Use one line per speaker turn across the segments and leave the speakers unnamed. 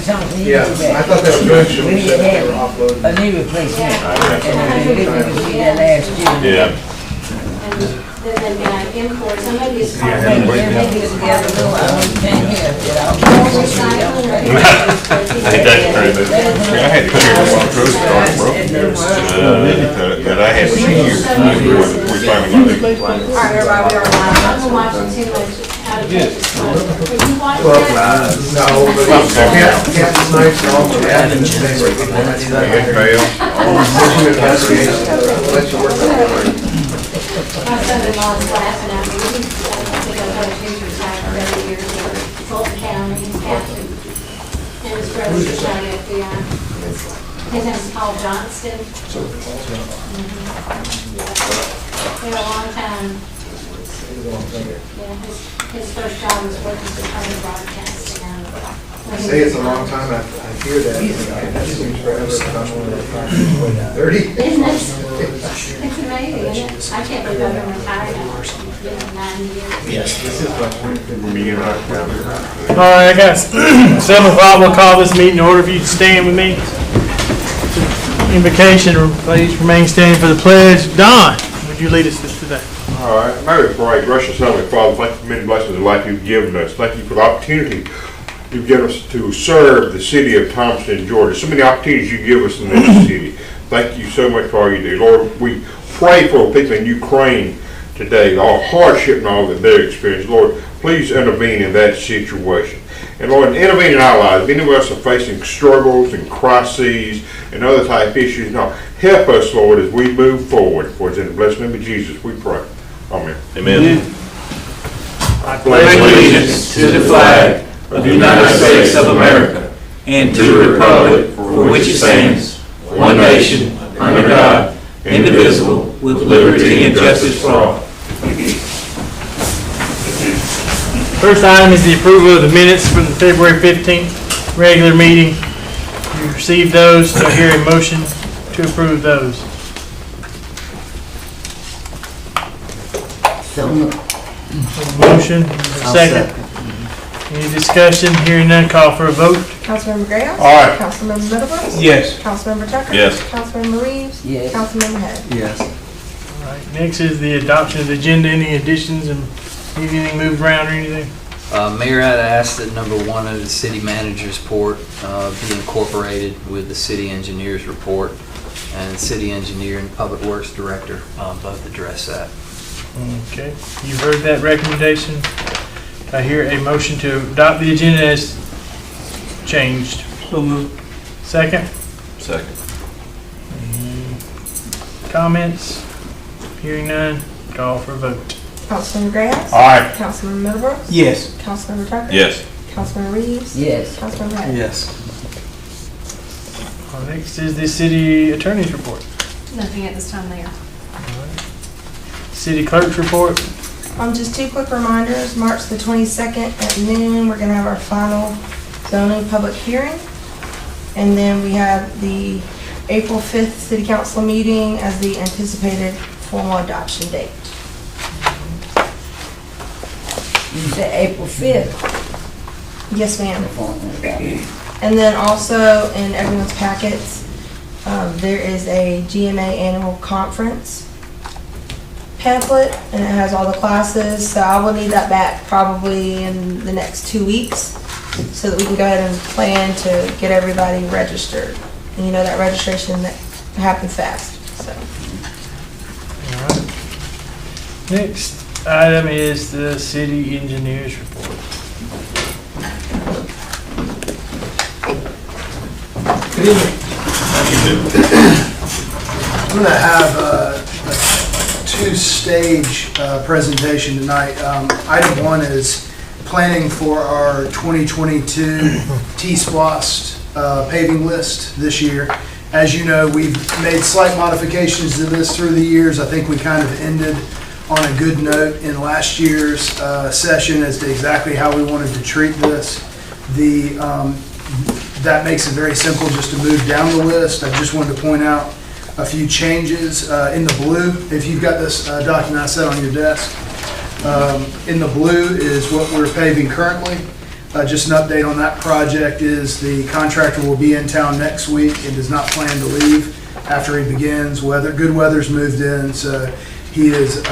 something.
Yeah, I thought that was good.
We need to have a new replacement. And we didn't see that last year.
Yeah.
And then they've got import, somebody is calling.
Maybe it's the other one, I can't hear it, you know.
I think that's true. I had to clear the one road car broke that I had 2 years before we finally got it.
All right, everybody, we are live. I've been watching too much How to Catch a Squirrel. Have you watched that?
No, but Captain's nice and all, but admin's thing. Let you work on it.
My son-in-law's laughing at me. He's, I think I've had a teacher's side for 30 years in Fulton County, he's captain. And his brother's retired FBI. His name's Paul Johnston. Been a long time. Yeah, his first job was working for Turner Broadcasting.
Say it's a long time, I hear that, that seems forever, but I'm only 30.
Isn't it? It's amazing, isn't it? I can't believe I've been retired now, 9 years.
Yes, this is much more.
All right, guys. 7 o'clock, we'll call this meeting in order for you to stand with me. Invocation, please remain standing for the pledge. Don, would you lead us today?
All right, may we pray. Gracious Heavenly Father, thank you for many blessings of life you've given us. Thank you for the opportunity you've given us to serve the city of Thompson, Georgia. So many opportunities you give us in this city. Thank you so much for all you do. Lord, we pray for the people in Ukraine today, all hardship and all that they're experiencing. Lord, please intervene in that situation. And Lord, intervene in our lives. Many of us are facing struggles and crises and other type issues. Now, help us, Lord, as we move forward. For it's in the blessed name of Jesus we pray. Amen.
Amen. I pledge allegiance to the flag of the United States of America and to the republic for which it stands, one nation, under God, indivisible, with liberty and justice for all.
First item is the approval of the minutes from the February 15th regular meeting. You received those, so I hear a motion to approve those.
So moved.
Motion, second. Any discussion? Hearing none, call for a vote.
Councilmember Graham?
Aye.
Councilmember Middlebrooks?
Yes.
Councilmember Tucker?
Yes.
Councilmember Reeves?
Yes.
Councilmember Head?
Yes.
All right, next is the adoption of the agenda. Any additions and need anything moved around or anything?
Mayor, I'd ask that number 1 of the city manager's report be incorporated with the city engineer's report, and the city engineer and public works director both address that.
Okay, you heard that recommendation. I hear a motion to adopt the agenda as changed. So moved. Second?
Second.
Comments? Hearing none, call for a vote.
Councilmember Graham?
Aye.
Councilmember Middlebrooks?
Yes.
Councilmember Tucker?
Yes.
Councilmember Reeves?
Yes.
Councilmember Head?
Yes. Next is the city attorney's report.
Nothing at this time, Mayor.
City clerk's report.
Just 2 quick reminders. March the 22nd at noon, we're going to have our final zoning public hearing. And then we have the April 5th city council meeting as the anticipated formal adoption date.
You said April 5th.
Yes, ma'am. And then also in everyone's packets, there is a GMA annual conference pamphlet, and it has all the classes, so I will need that back probably in the next 2 weeks so that we can go ahead and plan to get everybody registered. And you know that registration that happens fast, so.
All right. Next item is the city engineer's report.
Good evening. I'm going to have a 2-stage presentation tonight. Item 1 is planning for our 2022 T-SPLOST paving list this year. As you know, we've made slight modifications to this through the years. I think we kind of ended on a good note in last year's session as to exactly how we wanted to treat this. That makes it very simple just to move down the list. I just wanted to point out a few changes in the blue. If you've got this document I set on your desk, in the blue is what we're paving currently. Just an update on that project is the contractor will be in town next week and does not plan to leave after he begins. Good weather's moved in, so he is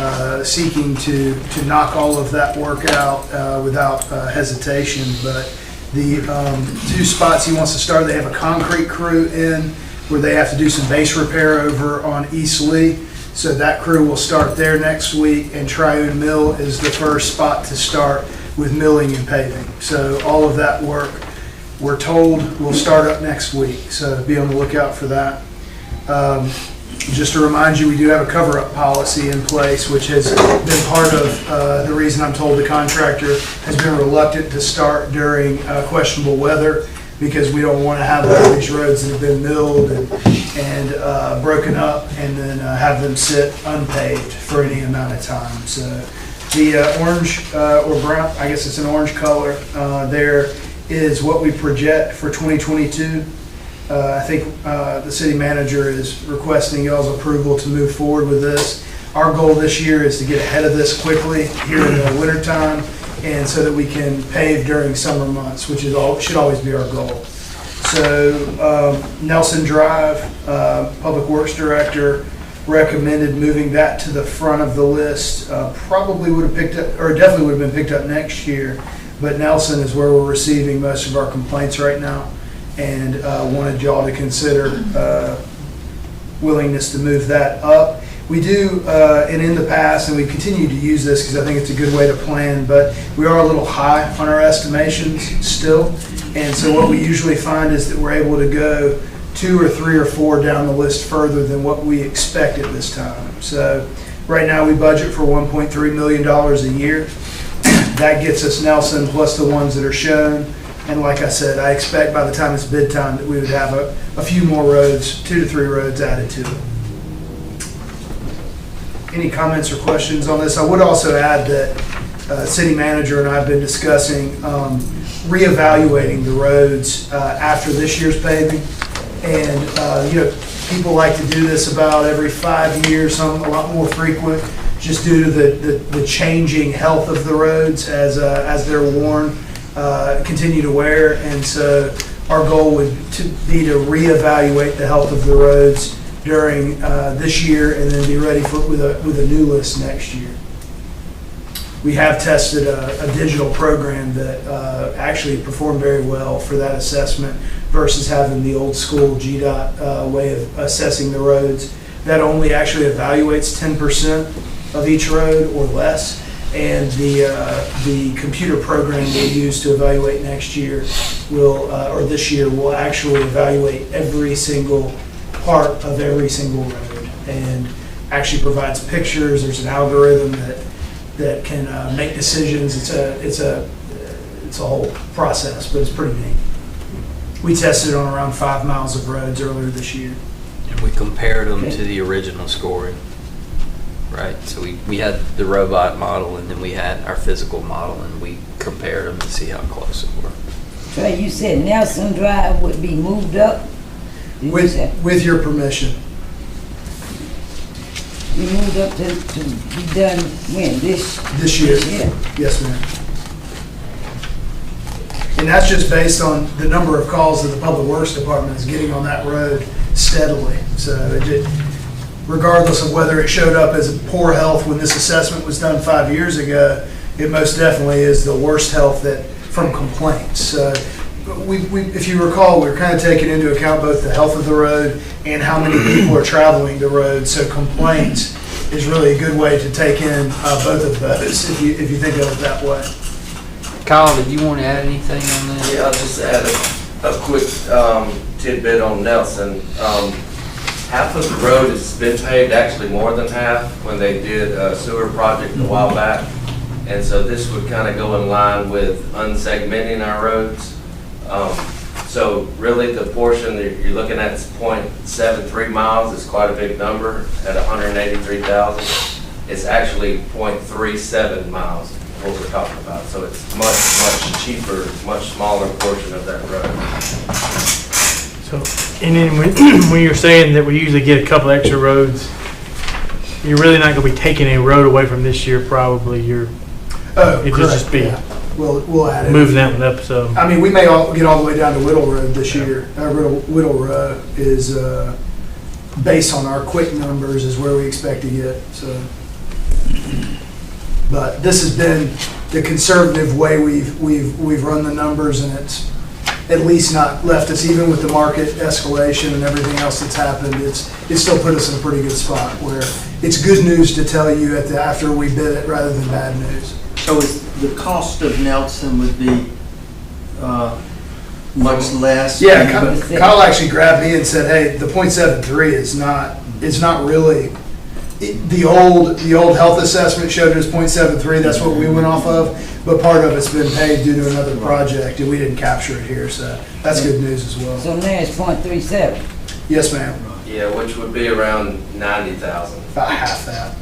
seeking to knock all of that work out without hesitation. But the 2 spots he wants to start, they have a concrete crew in where they have to do some base repair over on East Lee. So that crew will start there next week, and Triune Mill is the first spot to start with milling and paving. So all of that work, we're told, will start up next week. So be on the lookout for that. Just to remind you, we do have a cover-up policy in place, which has been part of the reason I'm told the contractor has been reluctant to start during questionable weather, because we don't want to have all these roads that have been milled and broken up and then have them sit unpaved for any amount of time. So the orange or brown, I guess it's an orange color, there is what we project for 2022. I think the city manager is requesting y'all's approval to move forward with this. Our goal this year is to get ahead of this quickly here in the wintertime, and so that we can pave during summer months, which is should always be our goal. So Nelson Drive, Public Works Director, recommended moving that to the front of the list. Probably would have picked up, or definitely would have been picked up next year, but Nelson is where we're receiving most of our complaints right now, and wanted y'all to consider willingness to move that up. We do, and in the past, and we continue to use this because I think it's a good way to plan, but we are a little high on our estimations still. And so what we usually find is that we're able to go 2 or 3 or 4 down the list further than what we expect at this time. So right now we budget for $1.3 million a year. That gets us Nelson plus the ones that are shown. And like I said, I expect by the time it's bid time that we would have a few more roads, 2 to 3 roads added to it. Any comments or questions on this? I would also add that city manager and I have been discussing reevaluating the roads after this year's paving. And people like to do this about every 5 years, some a lot more frequent, just due to the changing health of the roads as they're worn, continue to wear. And so our goal would be to reevaluate the health of the roads during this year, and then be ready with a new list next year. We have tested a digital program that actually performed very well for that assessment versus having the old school GDOT way of assessing the roads. That only actually evaluates 10% of each road or less, and the computer program we'll use to evaluate next year or this year will actually evaluate every single part of every single road, and actually provides pictures. There's an algorithm that can make decisions. It's a whole process, but it's pretty neat. We tested on around 5 miles of roads earlier this year.
And we compared them to the original scoring, right? So we had the robot model, and then we had our physical model, and we compared them to see how close it were.
So you said Nelson Drive would be moved up?
With your permission.
You moved up to be done when? This
year?
Yeah.
Yes, ma'am. And that's just based on the number of calls that the Public Works Department is getting on that road steadily. So regardless of whether it showed up as poor health when this assessment was done 5 years ago, it most definitely is the worst health from complaints. If you recall, we're kind of taking into account both the health of the road and how many people are traveling the road. So complaints is really a good way to take in both of those if you think of it that way.
Kyle, did you want to add anything on that?
Yeah, I'll just add a quick tidbit on Nelson. Half of the road has been paved, actually more than half, when they did a sewer project a while back. And so this would kind of go in line with unsegmenting our roads. So really the portion that you're looking at is 0.73 miles. It's quite a big number at 183,000. It's actually 0.37 miles, what we're talking about. So it's much cheaper, much smaller portion of that road.
So, and then when you're saying that we usually get a couple extra roads, you're really not going to be taking a road away from this year, probably. It would just be.
Yeah. we'll add it.
Moving that one up, so.
I mean, we may get all the way down to Whittle Road this year. Whittle Road is, based on our quick numbers, is where we expect to get, so. But this has been the conservative way we've run the numbers, and it's at least not left us, even with the market escalation and everything else that's happened, it's still put us in a pretty good spot where it's good news to tell you after we bid it rather than bad news.
So is the cost of Nelson would be much less?
Yeah, Kyle actually grabbed me and said, hey, the .73 is not really, the old health assessment showed it as .73, that's what we went off of, but part of it's been paid due to another project, and we didn't capture it here, so that's good news as well.
So now it's .37.
Yes, ma'am,
Yeah, which would be around 90,000.
about half that.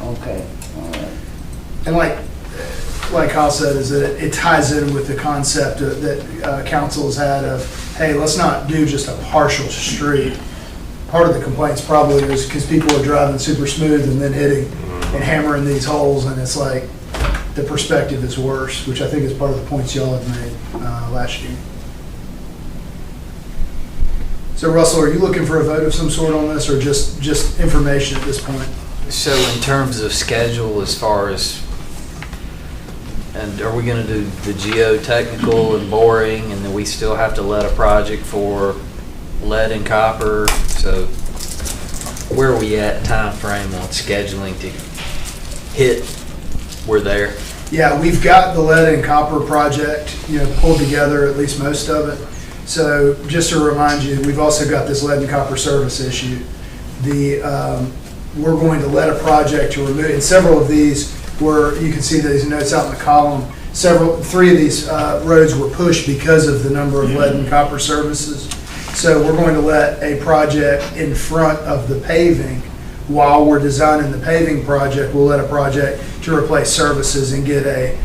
Okay, all right.
And like Kyle said, is that it ties in with the concept that council has had of, hey, let's not do just a partial street. Part of the complaints probably is because people are driving super smooth and then hitting and hammering these holes, and it's like the perspective is worse, which I think is part of the points y'all had made last year. So Russell, are you looking for a vote of some sort on this, or just information at this point?
So in terms of schedule, as far as, and are we gonna do the geotechnical and boring, and then we still have to let a project for lead and copper? So where are we at time frame on scheduling to hit? We're there.
Yeah, we've got the lead and copper project, pulled together, at least most of it. So just to remind you, we've also got this lead and copper service issue. We're going to let a project to remove, and several of these were, you can see these notes out in the column, 3 of these roads were pushed because of the number of lead and copper services. So we're going to let a project in front of the paving. While we're designing the paving project, we'll let a project to replace services and get a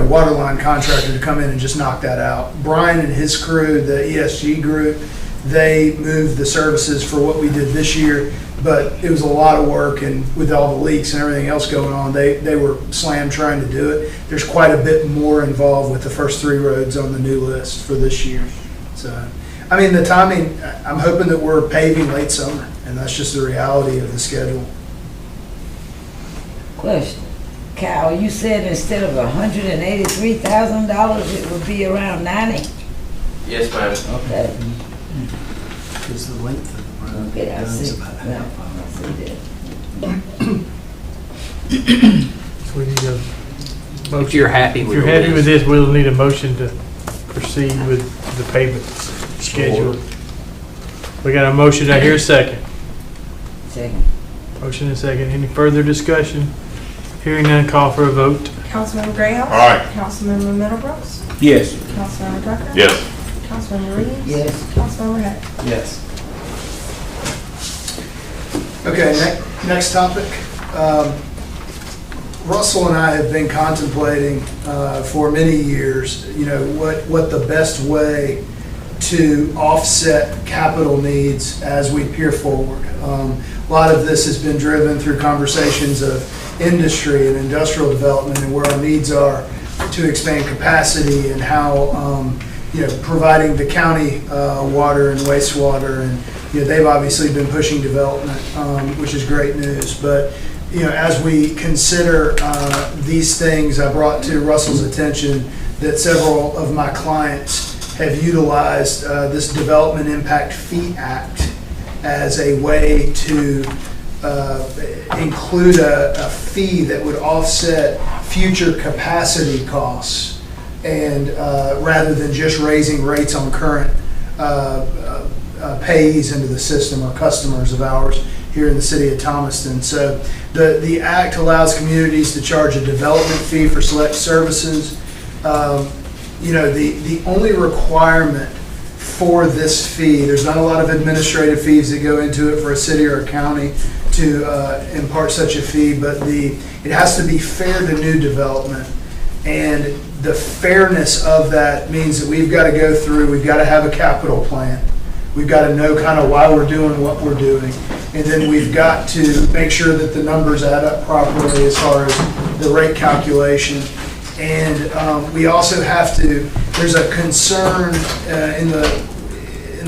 water line contractor to come in and just knock that out. Brian and his crew, the ESG group, they moved the services for what we did this year, but it was a lot of work, and with all the leaks and everything else going on, they were slammed trying to do it. There's quite a bit more involved with the first 3 roads on the new list for this year. So, I mean, the timing, I'm hoping that we're paving late summer, and that's just the reality of the schedule.
Question. Kyle, you said instead of $183,000, it would be around 90?
Yes, ma'am.
Okay. Because the length of the road. Okay, I see. Yeah, I see that.
So we need a motion.
If you're happy
If
with
you're
the
happy with
list.
this, we'll need a motion to proceed with the payment schedule. We got a motion, I hear a second.
Second.
Motion and second. Any further discussion? Hearing none, call for a vote.
Councilmember Grayhouse?
Aye.
Councilmember Middlebrooks?
Yes.
Councilmember Tucker?
Yes.
Councilmember Reeves?
Yes.
Councilmember Heck?
Yes.
Okay, next topic. Russell and I have been contemplating for many years, what the best way to offset capital needs as we peer forward. A lot of this has been driven through conversations of industry and industrial development and where our needs are to expand capacity, and how providing the county water and wastewater, and they've obviously been pushing development, which is great news. But as we consider these things, I brought to Russell's attention that several of my clients have utilized this Development Impact Fee Act as a way to include a fee that would offset future capacity costs, and rather than just raising rates on current payees into the system, or customers of ours here in the city of Thomaston. So the act allows communities to charge a development fee for select services. The only requirement for this fee, there's not a lot of administrative fees that go into it for a city or a county to impart such a fee, but it has to be fair to new development. And the fairness of that means that we've got to go through, we've got to have a capital plan. We've got to know kind of why we're doing what we're doing. And then we've got to make sure that the numbers add up properly as far as the rate calculation. And we also have to, there's a concern in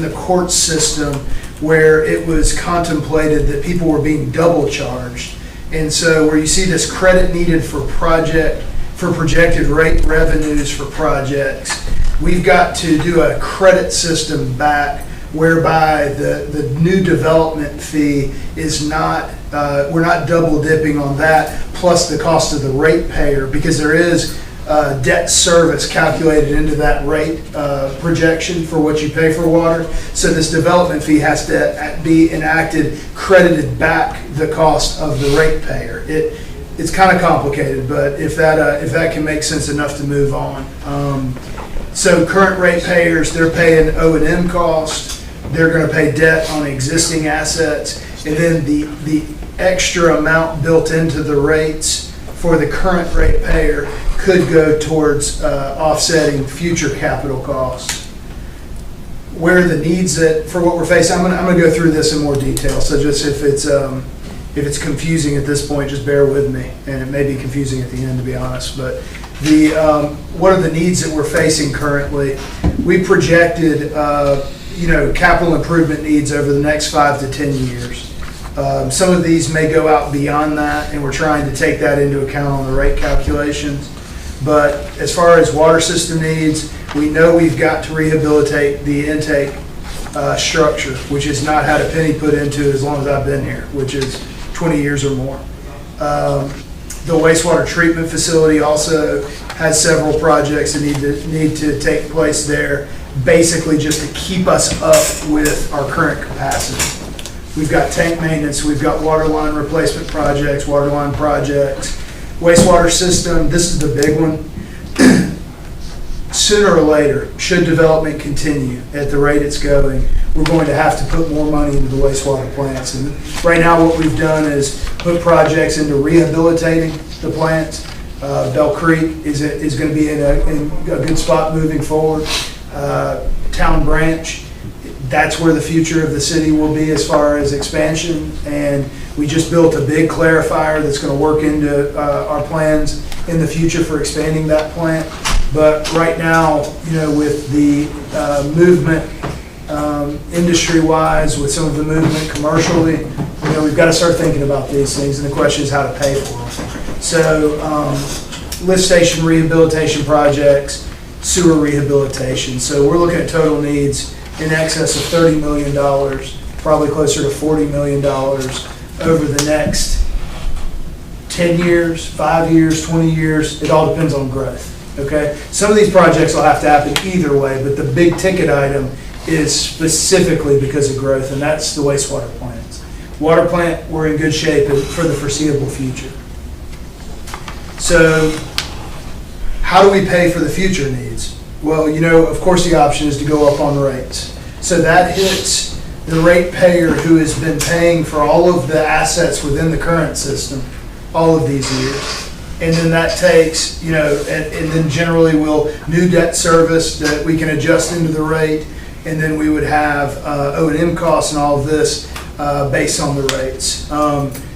the court system where it was contemplated that people were being double charged. And so where you see this credit needed for projected rate revenues for projects, we've got to do a credit system back whereby the new development fee is not, we're not double dipping on that, plus the cost of the ratepayer, because there is debt service calculated into that rate projection for what you pay for water. So this development fee has to be enacted, credited back the cost of the ratepayer. It's kind of complicated, but if that can make sense enough to move on. So current ratepayers, they're paying O&M cost. They're going to pay debt on existing assets, and then the extra amount built into the rates for the current ratepayer could go towards offsetting future capital costs. Where the needs for what we're facing, I'm going to go through this in more detail. So just if it's confusing at this point, just bear with me, and it may be confusing at the end, to be honest. But what are the needs that we're facing currently? We projected capital improvement needs over the next 5 to 10 years. Some of these may go out beyond that, and we're trying to take that into account on the rate calculations. But as far as water system needs, we know we've got to rehabilitate the intake structure, which has not had a penny put into as long as I've been here, which is 20 years or more. The wastewater treatment facility also has several projects that need to take place there, basically just to keep us up with our current capacity. We've got tank maintenance, we've got water line replacement projects, water line projects, wastewater system. This is the big one. Sooner or later, should development continue at the rate it's going, we're going to have to put more money into the wastewater plants. And right now what we've done is put projects into rehabilitating the plants. Bell Creek is going to be in a good spot moving forward. Town Branch, that's where the future of the city will be as far as expansion. And we just built a big clarifier that's going to work into our plans in the future for expanding that plant. But right now, with the movement industry-wise, with some of the movement commercially, we've got to start thinking about these things, and the question is how to pay for them. So lift station rehabilitation projects, sewer rehabilitation. So we're looking at total needs in excess of $30 million, probably closer to $40 million over the next 10 years, 5 years, 20 years. It all depends on growth. Okay, some of these projects will have to happen either way, but the big ticket item is specifically because of growth, and that's the wastewater plants. Water plant, we're in good shape for the foreseeable future. So how do we pay for the future needs? Well, of course the option is to go up on rates. So that hits the ratepayer who has been paying for all of the assets within the current system all of these years. And then that takes, and then generally we'll new debt service that we can adjust into the rate, and then we would have O&M costs and all of this based on the rates.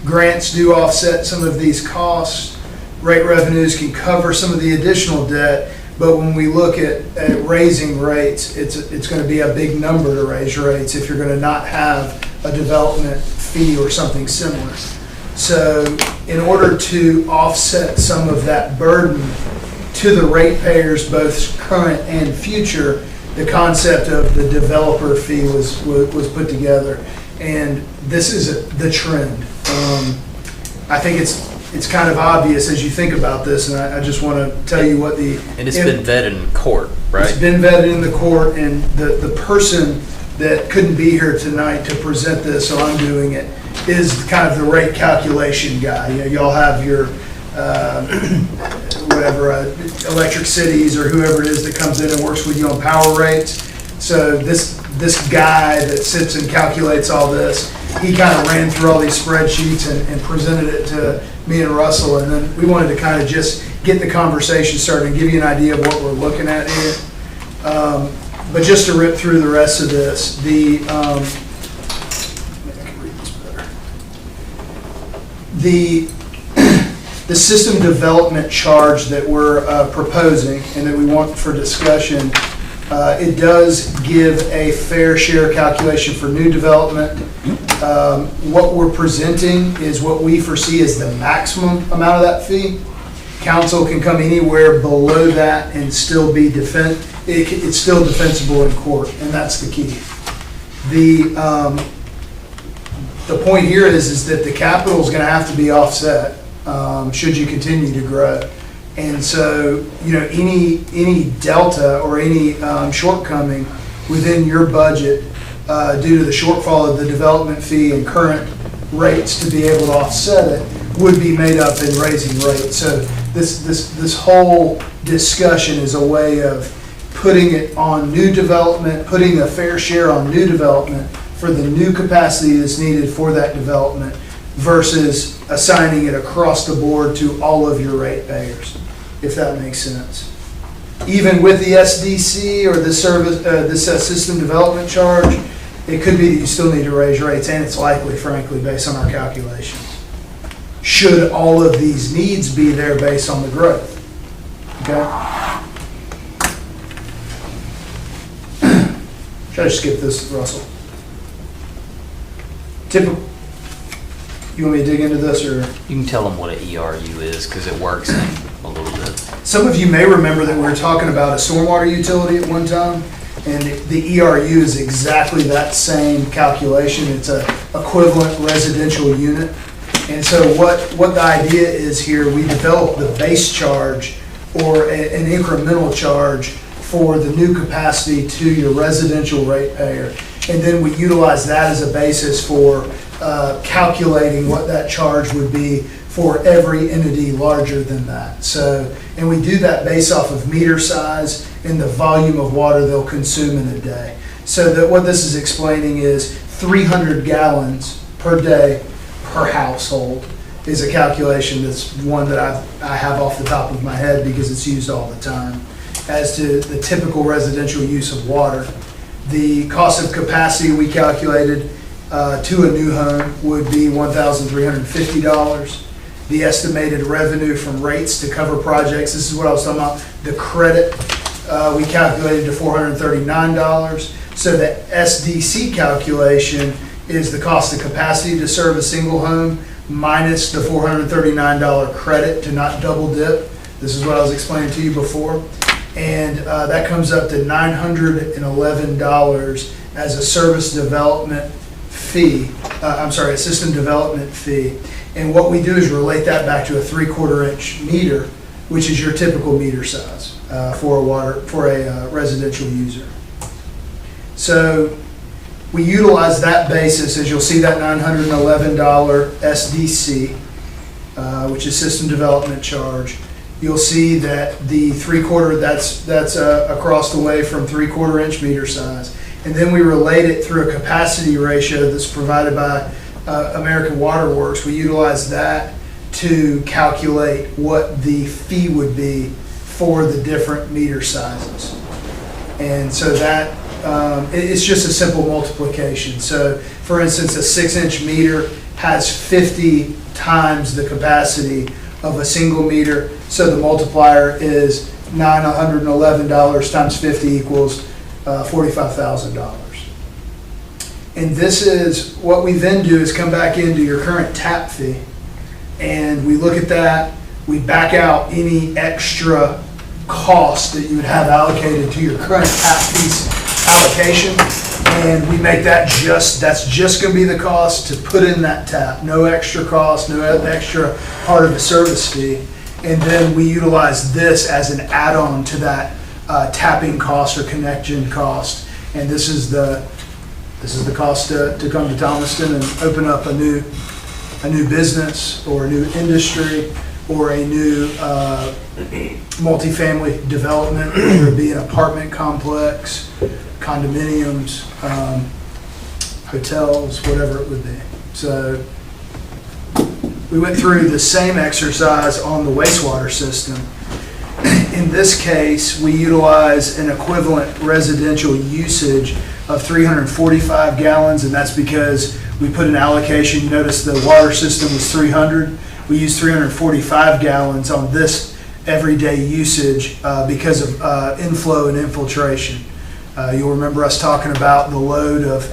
Grants do offset some of these costs. Rate revenues can cover some of the additional debt, but when we look at raising rates, it's going to be a big number to raise rates if you're going to not have a development fee or something similar. So in order to offset some of that burden to the ratepayers, both current and future, the concept of the developer fee was put together. And this is the trend. I think it's kind of obvious as you think about this, and I just want to tell you what
And it's been vetted in court, right?
It's been vetted in the court, and the person that couldn't be here tonight to present this, so I'm doing it, is kind of the rate calculation guy. Y'all have your Electric Cities or whoever it is that comes in and works with you on power rates. So this guy that sits and calculates all this, he kind of ran through all these spreadsheets and presented it to me and Russell, and then we wanted to kind of just get the conversation started and give you an idea of what we're looking at here. But just to rip through the rest of this, The system development charge that we're proposing and that we want for discussion, it does give a fair share calculation for new development. What we're presenting is what we foresee as the maximum amount of that fee. Council can come anywhere below that and still be it's still defensible in court, and that's the key. The point here is that the capital is going to have to be offset should you continue to grow. And so, any delta or any shortcoming within your budget due to the shortfall of the development fee and current rates to be able to offset it would be made up in raising rates. So this whole discussion is a way of putting it on new development, putting a fair share on new development for the new capacity that's needed for that development versus assigning it across the board to all of your ratepayers, if that makes sense. Even with the SDC or the this system development charge, it could be that you still need to raise rates, and it's likely, frankly, based on our calculations. Should all of these needs be there based on the growth? Okay? Should I skip this, Russell? Typical. You want me to dig into this, or?
You can tell them what an ERU is, because it works in a little bit.
Some of you may remember that we were talking about a stormwater utility at one time, and the ERU is exactly that same calculation. It's a equivalent residential unit. And so what the idea is here, we develop the base charge or an incremental charge for the new capacity to your residential ratepayer. And then we utilize that as a basis for calculating what that charge would be for every entity larger than that. So, and we do that based off of meter size and the volume of water they'll consume in a day. So that what this is explaining is 300 gallons per day per household is a calculation that's one that I have off the top of my head because it's used all the time. As to the typical residential use of water, the cost of capacity we calculated to a new home would be $1,350. The estimated revenue from rates to cover projects, this is what I was talking about, the credit we calculated to $439. So the SDC calculation is the cost of capacity to serve a single home minus the $439 credit to not double dip. This is what I was explaining to you before. And that comes up to $911 as a service development fee, a system development fee. And what we do is relate that back to a 3/4 inch meter, which is your typical meter size for a residential user. So we utilize that basis, as you'll see that $911 SDC, which is system development charge. You'll see that the 3/4, that's across the way from 3/4 inch meter size. And then we relate it through a capacity ratio that's provided by American Water Works. We utilize that to calculate what the fee would be for the different meter sizes. And so that, it's just a simple multiplication. So for instance, a 6-inch meter has 50 times the capacity of a single meter. So the multiplier is $911 times 50 equals $45,000. And this is, what we then do is come back into your current tap fee, and we look at that, we back out any extra cost that you would have allocated to your current tap fee allocation, and we make that's just going to be the cost to put in that tap. No extra cost, no extra part of the service fee. And then we utilize this as an add-on to that tapping cost or connection cost. And this is the cost to come to Thomaston and open up a new business or a new industry or a new multifamily development, whether it be an apartment complex, condominiums, hotels, whatever it would be. So we went through the same exercise on the wastewater system. In this case, we utilize an equivalent residential usage of 345 gallons, and that's because we put an allocation. Notice the water system was 300. We We use 345 gallons on this everyday usage because of inflow and infiltration. You'll remember us talking about the load of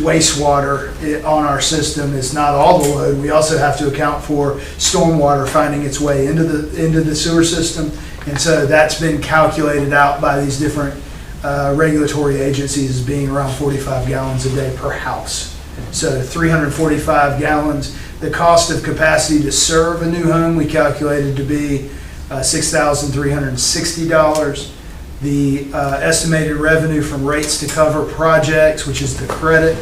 wastewater on our system is not all the load. We also have to account for stormwater finding its way into the sewer system. And so that's been calculated out by these different regulatory agencies as being around 45 gallons a day per house. So 345 gallons. The cost of capacity to serve a new home we calculated to be $6,360. The estimated revenue from rates to cover projects, which is the credit,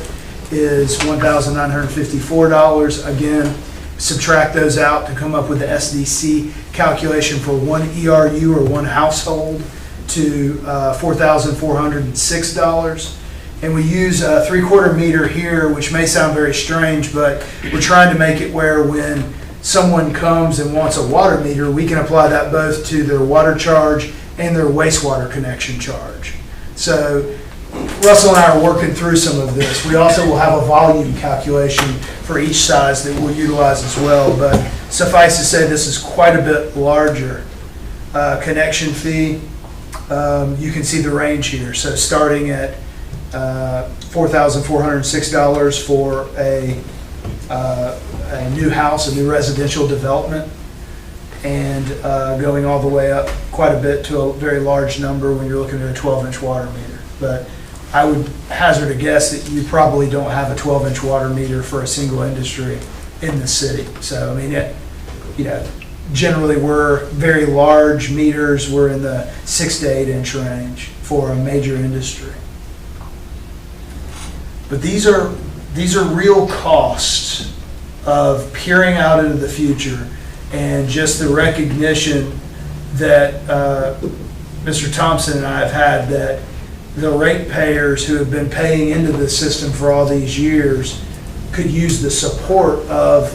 is $1,954. Again, subtract those out to come up with the SDC calculation for one ERU or one household to $4,406. And we use a 3/4 meter here, which may sound very strange, but we're trying to make it where when someone comes and wants a water meter, we can apply that both to their water charge and their wastewater connection charge. So Russell and I are working through some of this. We also will have a volume calculation for each size that we'll utilize as well, but suffice to say this is quite a bit larger connection fee. You can see the range here. So starting at $4,406 for a new house, a new residential development, and going all the way up quite a bit to a very large number when you're looking at a 12-inch water meter. But I would hazard a guess that you probably don't have a 12-inch water meter for a single industry in the city. So, I mean, generally we're very large meters. We're in the 6 to 8 inch range for a major industry. But these are real costs of peering out into the future and just the recognition that Mr. Thompson and I have had that the ratepayers who have been paying into the system for all these years could use the support of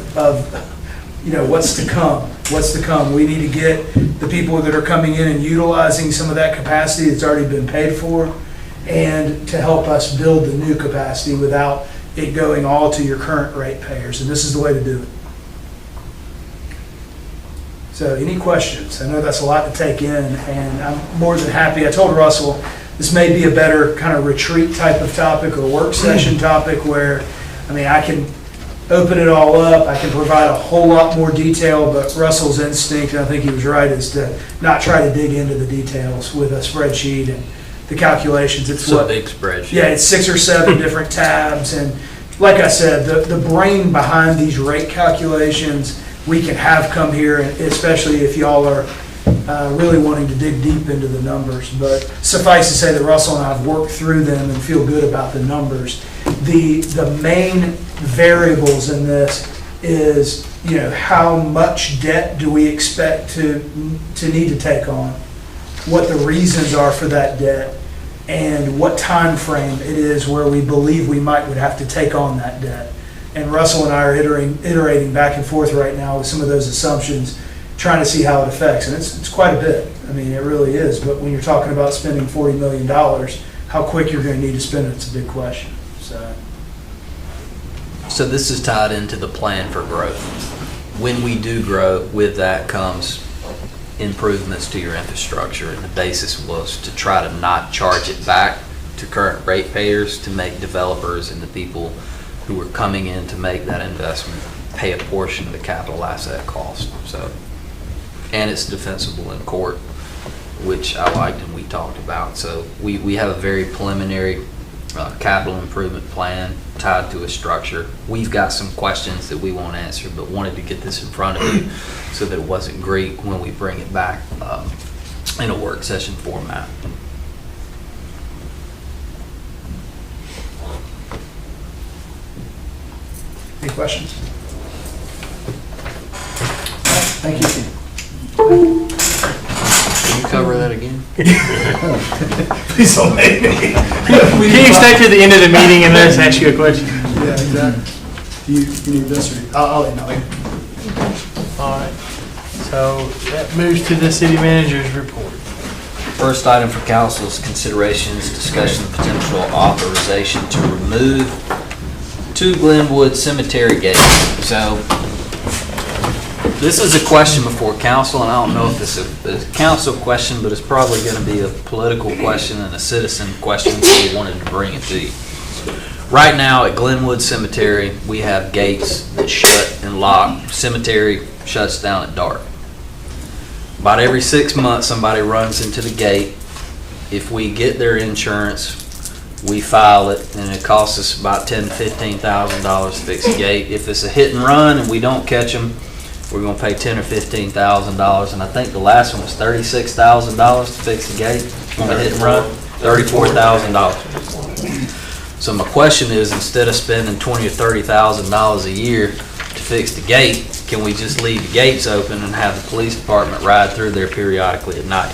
what's to come. What's to come? We need to get the people that are coming in and utilizing some of that capacity that's already been paid for, and to help us build the new capacity without it going all to your current ratepayers. And this is the way to do it. So any questions? I know that's a lot to take in, and I'm more than happy. I told Russell this may be a better kind of retreat type of topic or work session topic where, I mean, I can open it all up. I can provide a whole lot more detail, but Russell's instinct, and I think he was right, is to not try to dig into the details with a spreadsheet and the calculations. It's
a big spreadsheet.
Yeah, it's 6 or 7 different tabs. And like I said, the brain behind these rate calculations we can have come here, especially if y'all are really wanting to dig deep into the numbers. But suffice to say that Russell and I have worked through them and feel good about the numbers. The main variables in this is, how much debt do we expect to need to take on, what the reasons are for that debt, and what time frame it is where we believe we would have to take on that debt. And Russell and I are iterating back and forth right now with some of those assumptions, trying to see how it affects. And it's quite a bit. I mean, it really is. But when you're talking about spending $40 million, how quick you're going to need to spend it's a big question.
So this is tied into the plan for growth. When we do grow, with that comes improvements to your infrastructure, and the basis was to try to not charge it back to current ratepayers, to make developers and the people who are coming in to make that investment pay a portion of the capital asset cost. So, and it's defensible in court, which I liked and we talked about. So we have a very preliminary capital improvement plan tied to a structure. We've got some questions that we won't answer, but wanted to get this in front of you so that it wasn't Greek when we bring it back in a work session format.
Any questions? Thank you.
Can you cover that again?
Please don't make me.
Can you stay to the end of the meeting and let us ask you a question?
Yeah, exactly. Do you need this or I'll email you.
All right. So that moves to the city manager's report.
First item for council is consideration, discussion, of potential authorization to remove 2 Glenwood Cemetery gates. So This is a question before council, and I don't know if it's a council question, but it's probably going to be a political question and a citizen question, so we wanted to bring it to you. Right now at Glenwood Cemetery, we have gates that shut and lock. Cemetery shuts down at dark. About every 6 months, somebody runs into the gate. If we get their insurance, we file it, and it costs us about $10,000 to $15,000 to fix the gate. If it's a hit and run and we don't catch them, we're gonna pay $10,000 or $15,000, and I think the last one was $36,000 to fix the gate on a hit and run, $34,000. So my question is, instead of spending $20,000 or $30,000 a year to fix the gate, can we just leave the gates open and have the police department ride through there periodically at night?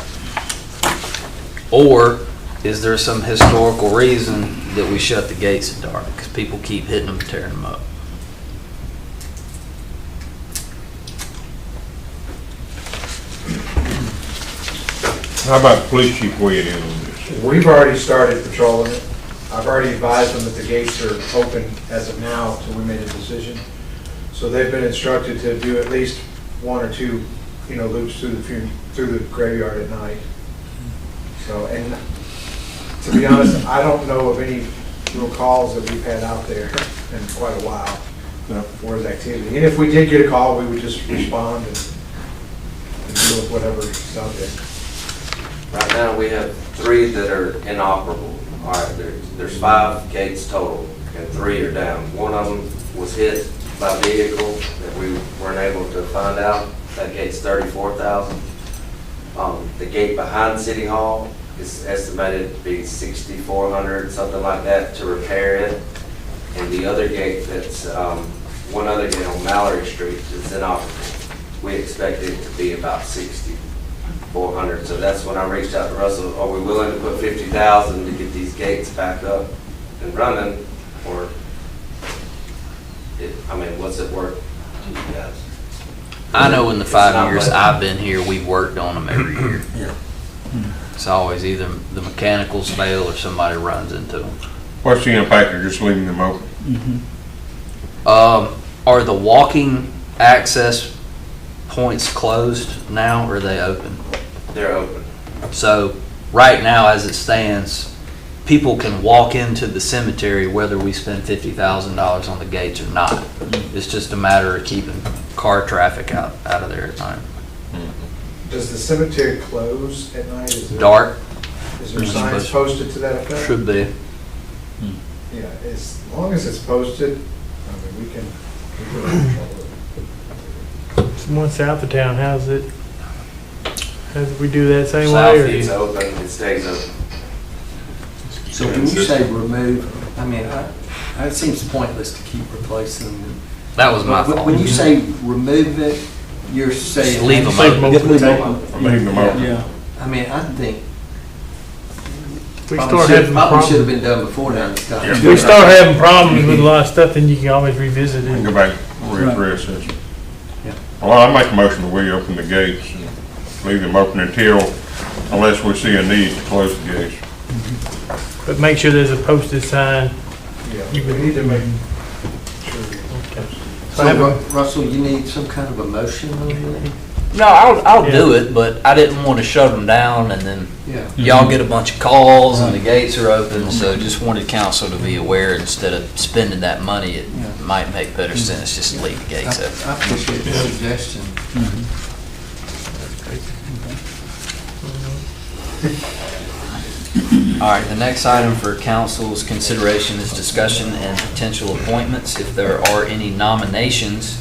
Or is there some historical reason that we shut the gates at dark? Because people keep hitting them and tearing them up.
How about the police chief weighing in on this?
We've already started patrolling it. I've already advised them that the gates are open as of now until we made a decision. So they've been instructed to do at least 1 or 2, loops through the graveyard at night. So, and to be honest, I don't know of any real calls that we've had out there in quite a while for his activity. And if we did get a call, we would just respond and deal with whatever's out there.
Right now, we have 3 that are inoperable. All right, there's 5 gates total, and 3 are down. One of them was hit by a vehicle that we weren't able to find out. That gate's $34,000. The gate behind City Hall is estimated to be $6,400, something like that, to repair it. And the other gate that's, one other gate on Mallory Street is inoperable. We expect it to be about $6,400. So that's when I reached out to Russell, are we willing to put $50,000 to get these gates back up and running? Or, what's it worth to you guys?
I know in the
It's
5
not
years
much.
I've been here, we've worked on them every year.
Yeah.
It's always either the mechanicals fail or somebody runs into them.
What's the impact of just leaving them open?
Are the walking access points closed now, or are they open?
They're open.
So, right now, as it stands, people can walk into the cemetery whether we spend $50,000 on the gates or not. It's just a matter of keeping car traffic out of there at night.
Does the cemetery close at night? Is there-
Dark,
Is there signs posted to that effect?
should be.
Yeah, as long as it's posted, we can control it.
It's one south of town, how's it? How do we do that same
South
way?
It's
Or?
open, it stays open.
So when you say remove, it seems pointless to keep replacing them.
That was my
But
fault.
when you say remove it, you're saying.
Just leave them
Leave
open.
them
Just leave them
open.
open.
Leave them open.
Yeah. I think
We
probably
start
should
having
have
problems.
been done before now.
If we start having problems with a lot of stuff, then you can always revisit
We can
it.
go back and readdress this.
Yeah.
Well, I make a motion that we open the gates and leave them open unless we see a need to close the gates.
But make sure there's a posted sign.
Yeah, we need to make sure.
So Russell, you need some kind of a motion on that?
No, I'll
Yeah.
do it, but I didn't want to shut them down and then
Yeah.
y'all get a bunch of calls and the gates are open, so just wanted council to be aware, instead of spending that money, it might make better sense just to leave the gates open.
I appreciate the suggestion.
All right, the next item for council's consideration is discussion and potential appointments. If there are any nominations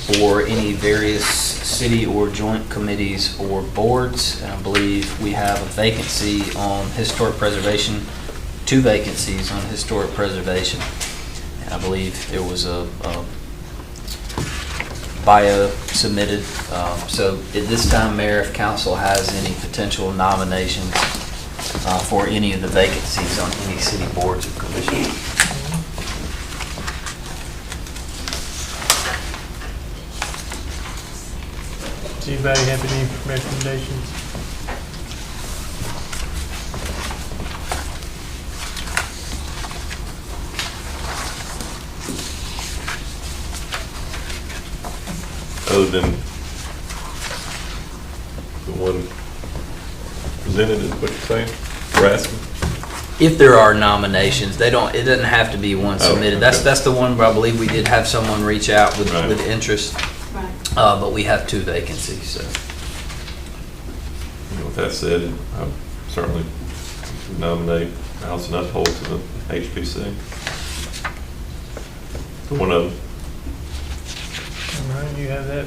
for any various city or joint committees or boards, and I believe we have a vacancy on historic preservation, 2 vacancies on historic preservation. And I believe there was a bio submitted. So at this time, Mayor, if council has any potential nominations for any of the vacancies on any city boards or commissions.
Does anybody have any recommendations?
Other than
someone presented, is what you're saying? We're asking?
If there are nominations, it doesn't have to be one submitted.
okay.
That's the one where I believe we did have someone reach out with
Right.
interest.
Right.
But we have 2 vacancies, so.
With that said, I certainly nominate Allison Uphold to the HPC. One of them.
All right, you have that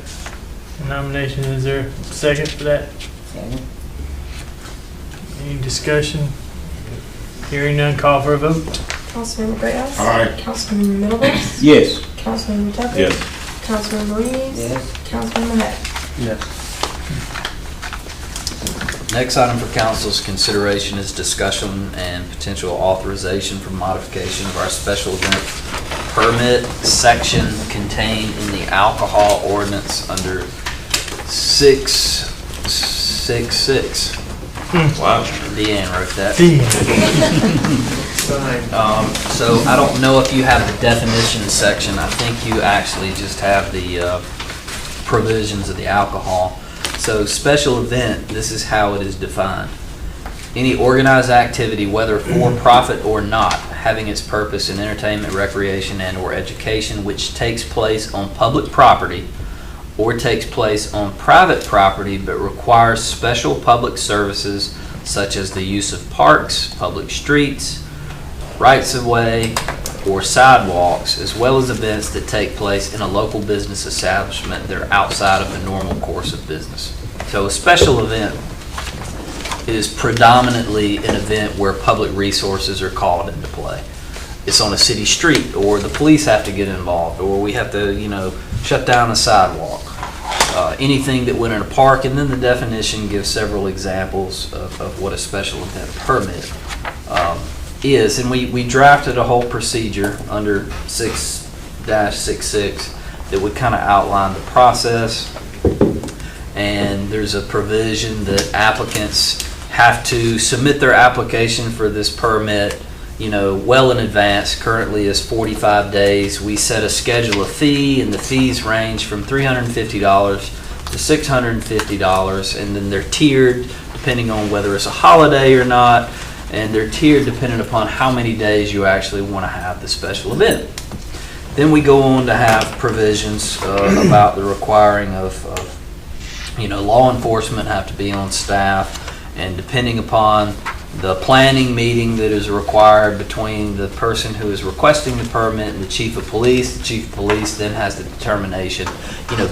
nomination. Is there a second for that? Any discussion? Hearing none, call for a vote.
Councilmember Greathouse?
Aye.
Councilmember Middlebrooks?
Yes.
Councilmember Tucker?
Yes.
Councilmember Reeves?
Yes.
Councilmember Heck?
Yes.
Next item for council's consideration is discussion and potential authorization for modification of our special event permit section contained in the alcohol ordinance under 666.
Wow.
Deanne wrote that.
Fine.
So I don't know if you have the definition section. I think you actually just have the provisions of the alcohol. So special event, this is how it is defined. Any organized activity, whether for profit or not, having its purpose in entertainment, recreation, and/or education, which takes place on public property or takes place on private property but requires special public services such as the use of parks, public streets, rights-of-way, or sidewalks, as well as events that take place in a local business establishment that are outside of the normal course of business. So a special event is predominantly an event where public resources are called into play. It's on a city street, or the police have to get involved, or we have to, shut down a sidewalk. Anything that went in a park, and then the definition gives several examples of what a special event permit is. And we drafted a whole procedure under 6-66 that would kind of outline the process. And there's a provision that applicants have to submit their application for this permit, well in advance. Currently is 45 days. We set a schedule of fee, and the fees range from $350 to $650, and then they're tiered depending on whether it's a holiday or not, and they're tiered depending upon how many days you actually want to have the special event. Then we go on to have provisions about the requiring of law enforcement have to be on staff, and depending upon the planning meeting that is required between the person who is requesting the permit and the chief of police then has the determination,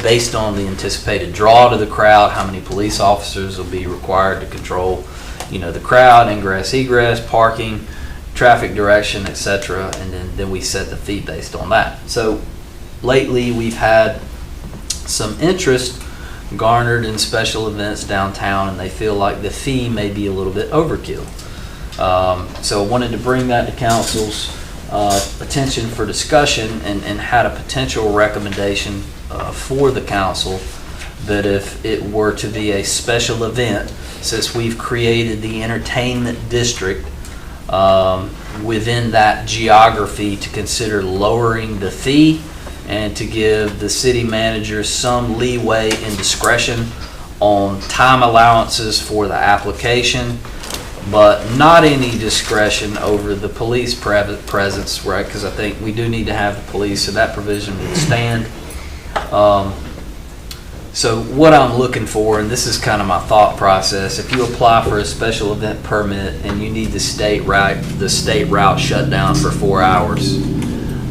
based on the anticipated draw to the crowd, how many police officers will be required to control, the crowd, ingress, egress, parking, traffic direction, etc. And then we set the fee based on that. So lately we've had some interest garnered in special events downtown, and they feel like the fee may be a little bit overkill. So I wanted to bring that to council's attention for discussion, and had a potential recommendation for the council that if it were to be a special event, since we've created the entertainment district within that geography, to consider lowering the fee and to give the city manager some leeway and discretion on time allowances for the application, but not any discretion over the police presence, right? Because I think we do need to have the police, so that provision would stand. So what I'm looking for, and this is kind of my thought process, if you apply for a special event permit and you need the state route shut down for 4 hours,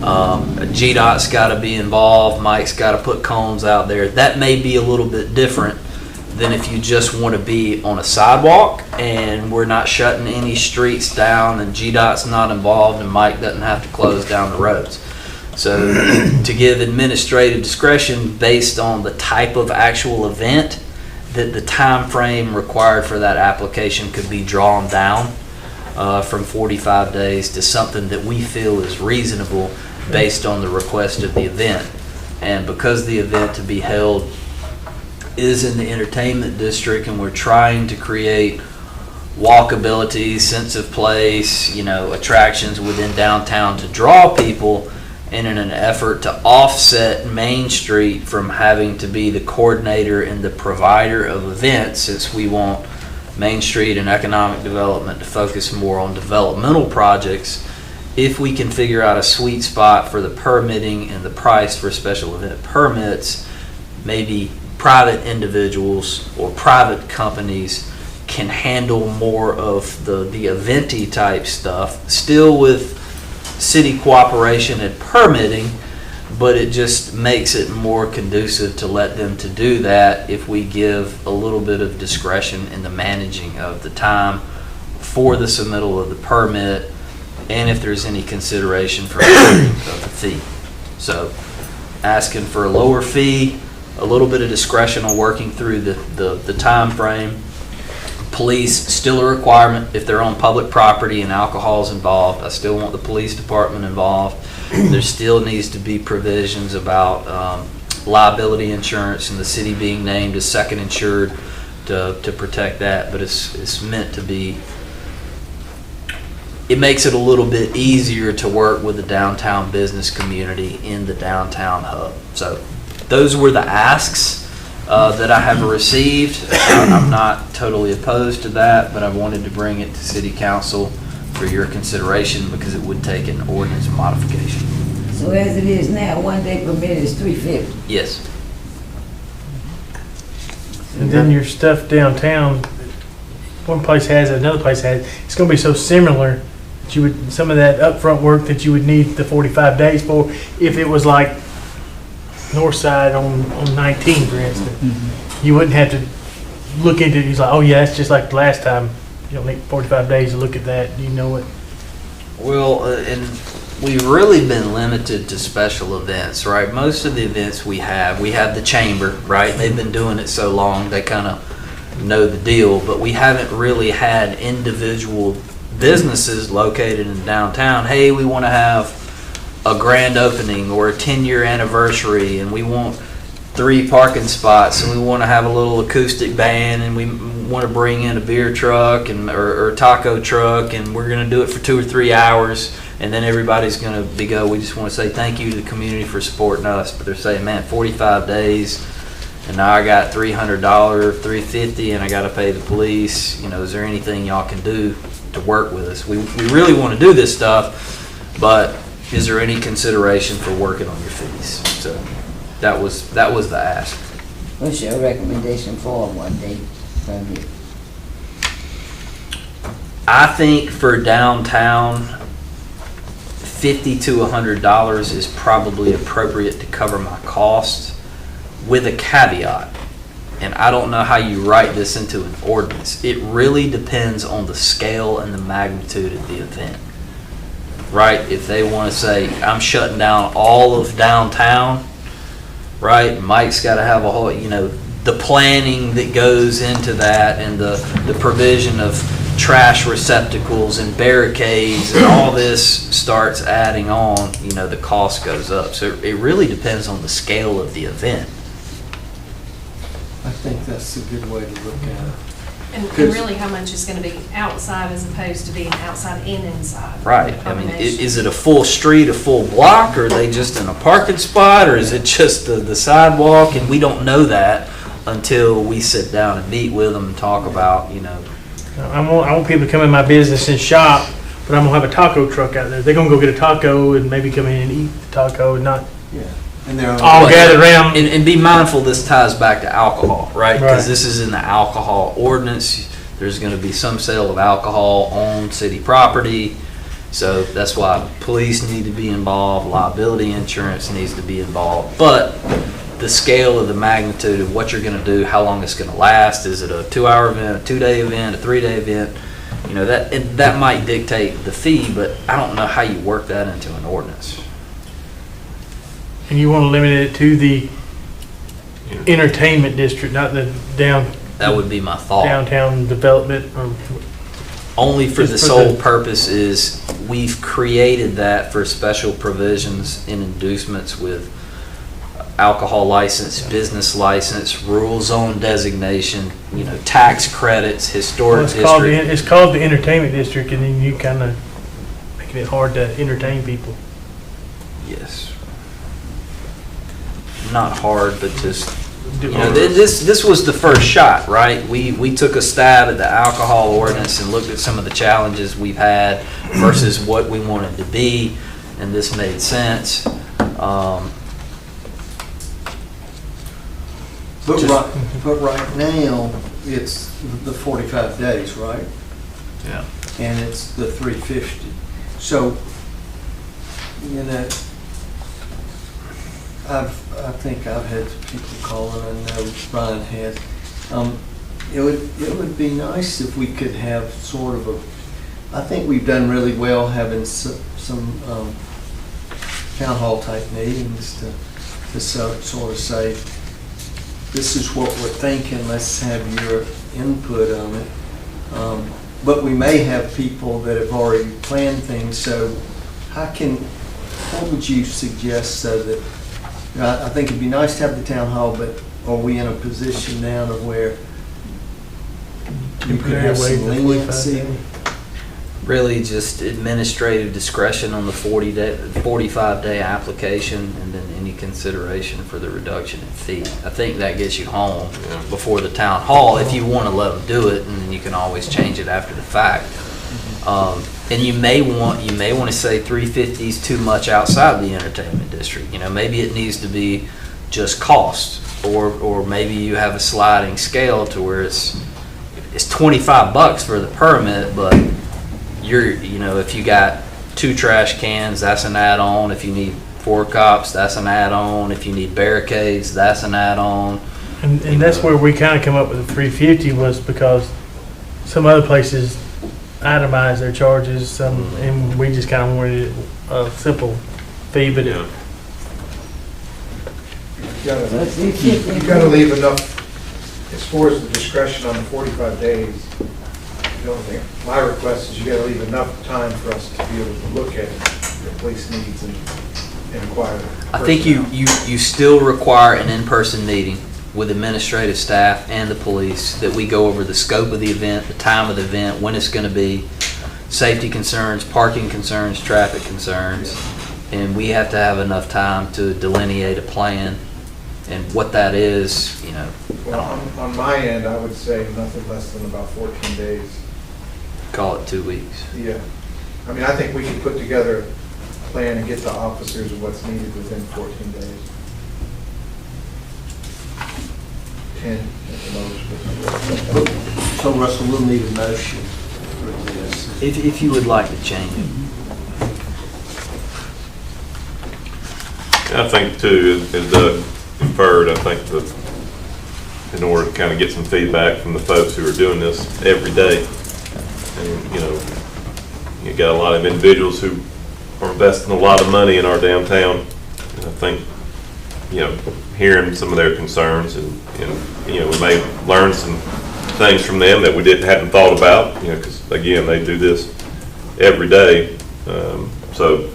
GDOT's got to be involved, Mike's got to put cones out there. That may be a little bit different than if you just want to be on a sidewalk and we're not shutting any streets down and GDOT's not involved and Mike doesn't have to close down the roads. So to give administrative discretion based on the type of actual event, that the time frame required for that application could be drawn down from 45 days to something that we feel is reasonable based on the request of the event. And because the event to be held is in the entertainment district and we're trying to create walkability, sense of place, attractions within downtown to draw people, and in an effort to offset Main Street from having to be the coordinator and the provider of events, since we want Main Street and economic development to focus more on developmental projects, if we can figure out a sweet spot for the permitting and the price for special event permits, maybe private individuals or private companies can handle more of the event-y type stuff, still with city cooperation and permitting, but it just makes it more conducive to let them to do that if we give a little bit of discretion in the managing of the time for the submittal of the permit, and if there's any consideration for clearing of the fee. So asking for a lower fee, a little bit of discretion on working through the time frame. Police, still a requirement if they're on public property and alcohol's involved. I still want the police department involved. There still needs to be provisions about liability insurance and the city being named as second insured to protect that, but it's meant to be. It makes it a little bit easier to work with the downtown business community in the downtown hub. So those were the asks that I have received. I'm not totally opposed to that, but I wanted to bring it to City Council for your consideration because it would take an ordinance modification.
So as it is now, 1 day permit is $350.
Yes.
And then your stuff downtown, one place has it, another place has it. It's gonna be so similar that you would, some of that upfront work that you would need the 45 days for, if it was like north side on 19, for instance. You wouldn't have to look into it. He's like, oh yeah, it's just like the last time. You don't need 45 days to look at that. You know it.
Well, and we've really been limited to special events, right? Most of the events we have the chamber, right? They've been doing it so long, they kind of know the deal, but we haven't really had individual businesses located in downtown. Hey, we want to have a grand opening or a 10-year anniversary, and we want 3 parking spots, and we want to have a little acoustic band, and we want to bring in a beer truck or taco truck, and we're going to do it for 2 or 3 hours, and then everybody's going to we just want to say thank you to the community for supporting us. But they're saying, man, 45 days, and now I got $300, $350, and I got to pay the police. Is there anything y'all can do to work with us? We really want to do this stuff, but is there any consideration for working on your fees? So that was the ask.
What's your recommendation for a 1 day permit?
I think for downtown, $50 to $100 is probably appropriate to cover my costs, with a caveat. And I don't know how you write this into an ordinance. It really depends on the scale and the magnitude of the event. Right? If they want to say, I'm shutting down all of downtown, right? Mike's got to have a whole, the planning that goes into that, and the provision of trash receptacles and barricades, and all this starts adding on, the cost goes up. So it really depends on the scale of the event.
I think that's a good way to look at it.
And really how much is going to be outside as opposed to being outside and inside.
Right. I mean, is it a full street, a full block, or are they just in a parking spot, or is it just the sidewalk? And we don't know that until we sit down and meet with them and talk about,
I want people to come in my business and shop, but I'm gonna have a taco truck out there. They're gonna go get a taco and maybe come in and eat the taco and not
And they're
all gathered around.
And be mindful, this ties back to alcohol, right? Because this is in the alcohol ordinance. There's going to be some sale of alcohol on city property. So that's why police need to be involved, liability insurance needs to be involved. But the scale of the magnitude of what you're going to do, how long it's going to last, is it a 2-hour event, a 2-day event, a 3-day event? That might dictate the fee, but I don't know how you work that into an ordinance.
And you want to limit it to the entertainment district, not the
That would be my thought.
downtown development, or
Only for
Just
the
for
sole
the-
purpose is we've created that for special provisions in inducements with alcohol license, business license, rural zone designation, tax credits, historic district.
it's called the entertainment district, and then you kind of making it hard to entertain people.
Yes. Not hard, but just, you know, this was the first shot, right? We took a stab at the alcohol ordinance and looked at some of the challenges we've had versus what we wanted to be, and this made sense.
But right now, it's the 45 days, right?
Yeah.
And it's the 350. So, you know, I think I've had people call, and I know Brian has. It would be nice if we could have sort of I think we've done really well having some town hall type meetings to sort of say, this is what we're thinking, let's have your input on it. But we may have people that have already planned things, so what would you suggest so that, you know, I think it'd be nice to have the town hall, but are we in a position now to where you could have some leniency?
Really just administrative discretion on the 45-day application, and then any consideration for the reduction in fee. I think that gets you home before the town hall, if you want to let them do it, and then you can always change it after the fact. And you may want to say 350 is too much outside the entertainment district. You know, maybe it needs to be just cost, or maybe you have a sliding scale to where it's $25 for the permit, but if you got 2 trash cans, that's an add-on. If you need 4 cops, that's an add-on. If you need barricades, that's an add-on.
And that's where we kind of come up with the 350 was because some other places itemize their charges, and we just kind of wanted a simple fee, but
You gotta leave enough, as far as the discretion on the 45 days, my request is you gotta leave enough time for us to be able to look at the police needs and inquire.
I think you still require an in-person meeting with administrative staff and the police, that we go over the scope of the event, the time of the event, when it's going to be, safety concerns, parking concerns, traffic concerns, and we have to have enough time to delineate a plan and what that is, you know.
Well, on my end, I would say nothing less than about 14 days.
Call it 2 weeks.
Yeah. I mean, I think we can put together a plan and get the officers of what's needed within 14 days. 10 at the most.
So Russell, we'll need a motion for this.
If you would like to change it.
I think too, as Doug inferred, I think that in order to kind of get some feedback from the folks who are doing this every day, and you got a lot of individuals who are investing a lot of money in our downtown, and I think, hearing some of their concerns, and we may learn some things from them that we hadn't thought about, because again, they do this every day. So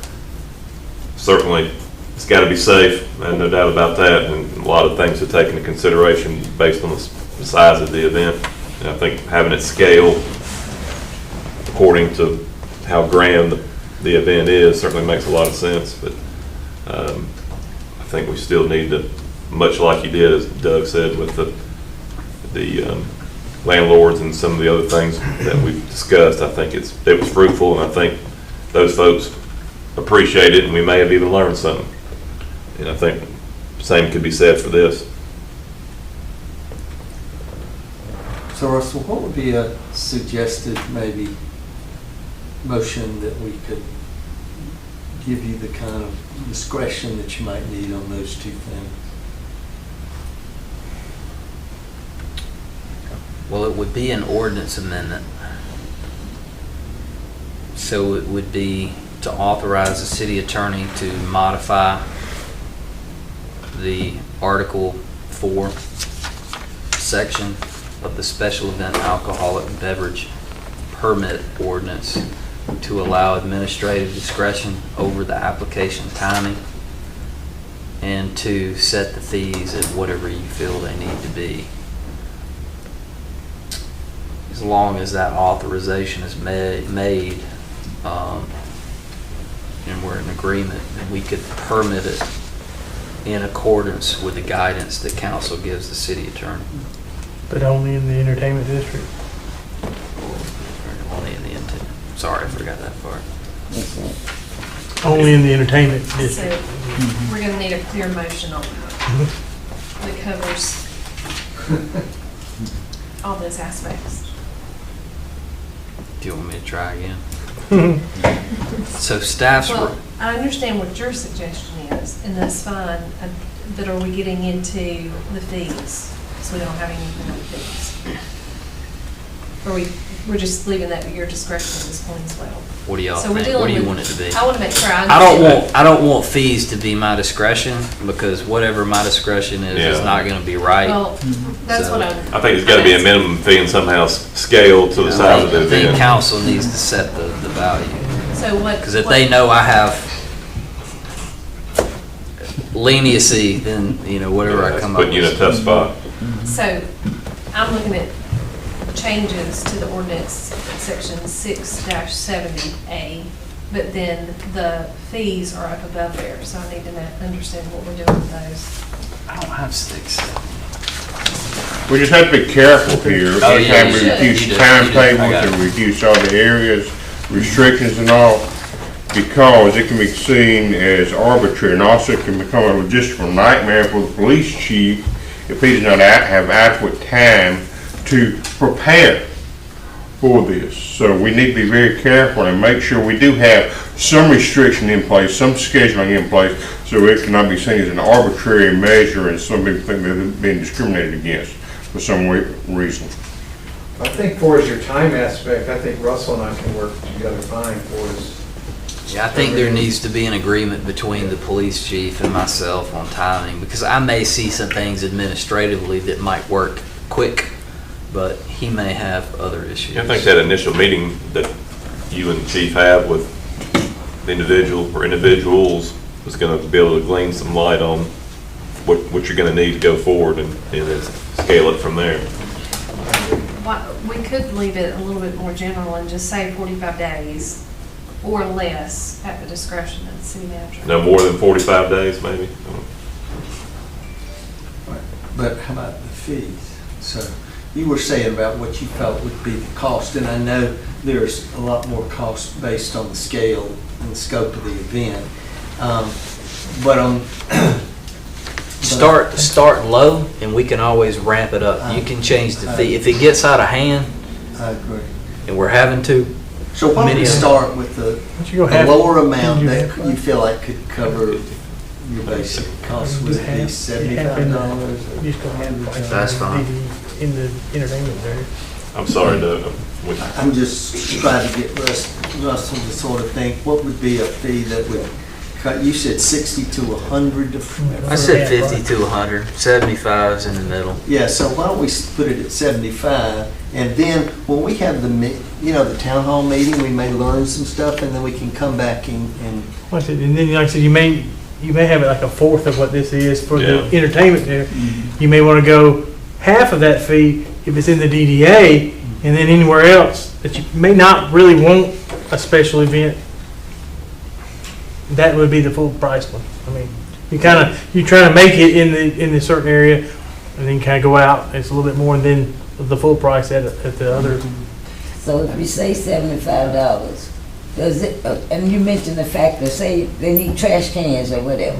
certainly it's got to be safe, and no doubt about that, and a lot of things to take into consideration based on the size of the event. And I think having it scaled according to how grand the event is certainly makes a lot of sense, but I think we still need to, much like you did, as Doug said, with the landlords and some of the other things that we've discussed. I think it was fruitful, and I think those folks appreciate it, and we may have even learned something. And I think the same could be said for this.
So Russell, what would be a suggested maybe motion that we could give you the kind of discretion that you might need on those two things?
Well, it would be an ordinance amendment. So it would be to authorize the city attorney to modify the Article 4 section of the special event alcoholic beverage permit ordinance to allow administrative discretion over the application timing, and to set the fees at whatever you feel they need to be. As long as that authorization is made, and we're in agreement, then we could permit it in accordance with the guidance that council gives the city attorney.
But only in the entertainment district.
Only in the intent. Sorry, I forgot that part.
Only in the entertainment
So
district.
we're gonna need a clear motion on that that covers all those aspects.
Do you want me to try again? So staff's,
Well, I understand what your suggestion is, and that's fine, but are we getting into the fees? So we don't have anything on fees? Or we're just leaving that at your discretion at this point as well?
what do y'all
So we're
think? What do
dealing
you
with-
want it to be?
I want to make sure I
I
understand.
don't want fees to be my discretion, because whatever my discretion is
Yeah.
not gonna be right.
Well, that's what I'm.
I think it's gotta be a minimum fee and somehow scaled to the size of the
I think
event.
council needs to set the value.
So what?
Because if they know I have leniency, then, whatever I
That's
come up
putting you in a
with.
tough spot.
So I'm looking at changes to the ordinance, section 6-70A, but then the fees are up above there, so I need to understand what we're doing with those.
I don't have 6.
We just have to be careful here.
Oh, yeah,
Sometimes
you
we
should.
reduce
You do.
timetables
I got it.
and reduce all the areas, restrictions and all, because it can be seen as arbitrary, and also it can become a logistical nightmare for the police chief if he does not have adequate time to prepare for this. So we need to be very careful and make sure we do have some restriction in place, some scheduling in place, so it cannot be seen as an arbitrary measure and some people think they're being discriminated against for some reason.
I think for your time aspect, I think Russell and I can work together fine for us.
Yeah, I think there needs to be an agreement between the police chief and myself on timing, because I may see some things administratively that might work quick, but he may have other issues.
I think that initial meeting that you and the chief have with the individual or individuals is gonna be able to glean some light on what you're gonna need to go forward and then scale it from there.
We could leave it a little bit more general and just say 45 days or less at the discretion of the city manager.
No more than 45 days, maybe?
But how about the fees? So you were saying about what you felt would be the cost, and I know there's a lot more cost based on the scale and the scope of the event. But on
Start low, and we can always ramp it up. You can change the fee. If it gets out of hand,
I agree.
and we're having to,
So why don't we start with the
you go half-
lower amount
you
that
half-
you feel like could cover your basic cost? Would it be $75?
You just don't have,
That's fine.
In the entertainment there.
I'm sorry, Doug.
I'm just trying to get Russell to sort of think, what would be a fee that would cut, you said 60 to 100?
I said 50 to 100, 75 is in the middle.
Yeah, so why don't we put it at 75, and then when we have the town hall meeting, we may learn some stuff, and then we can come back and
Like I said, and then, like I said, you may have it like a fourth of what this is for the
Yeah.
entertainment there. You may want to go half of that fee if it's in the DDA, and then anywhere else that you may not really want a special event, that would be the full price one. I mean, you try to make it in the certain area, and then kind of go out. It's a little bit more than the full price at the other.
So if we say $75, does it, and you mentioned the fact that say they need trash cans or whatever,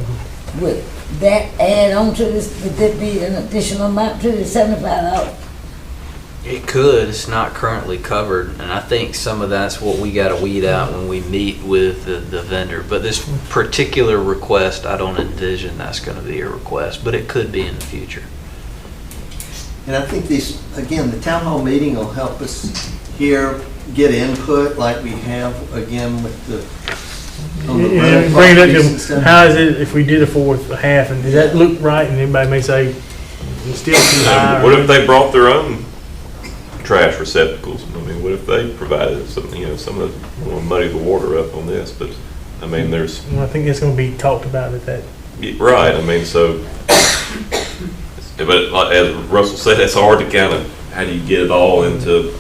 would that add on to this, would that be an additional amount to the $75?
It could, it's not currently covered, and I think some of that's what we gotta weed out when we meet with the vendor. But this particular request, I don't envision that's gonna be a request, but it could be in the future.
I think again, the town hall meeting will help us here get input like we have, again, with the on the rental
Bring it
properties and
up
stuff.
to, how is it if we did a fourth, a half, and does that look right? And everybody may say, it's still too high.
What if they brought their own trash receptacles? I mean, what if they provided something, some of the, we'll muddy the water up on this, but, I mean, there's,
Well, I think it's gonna be talked about at that.
right, I mean, so, but like, as Russell said, it's hard to kind of, how do you get it all into,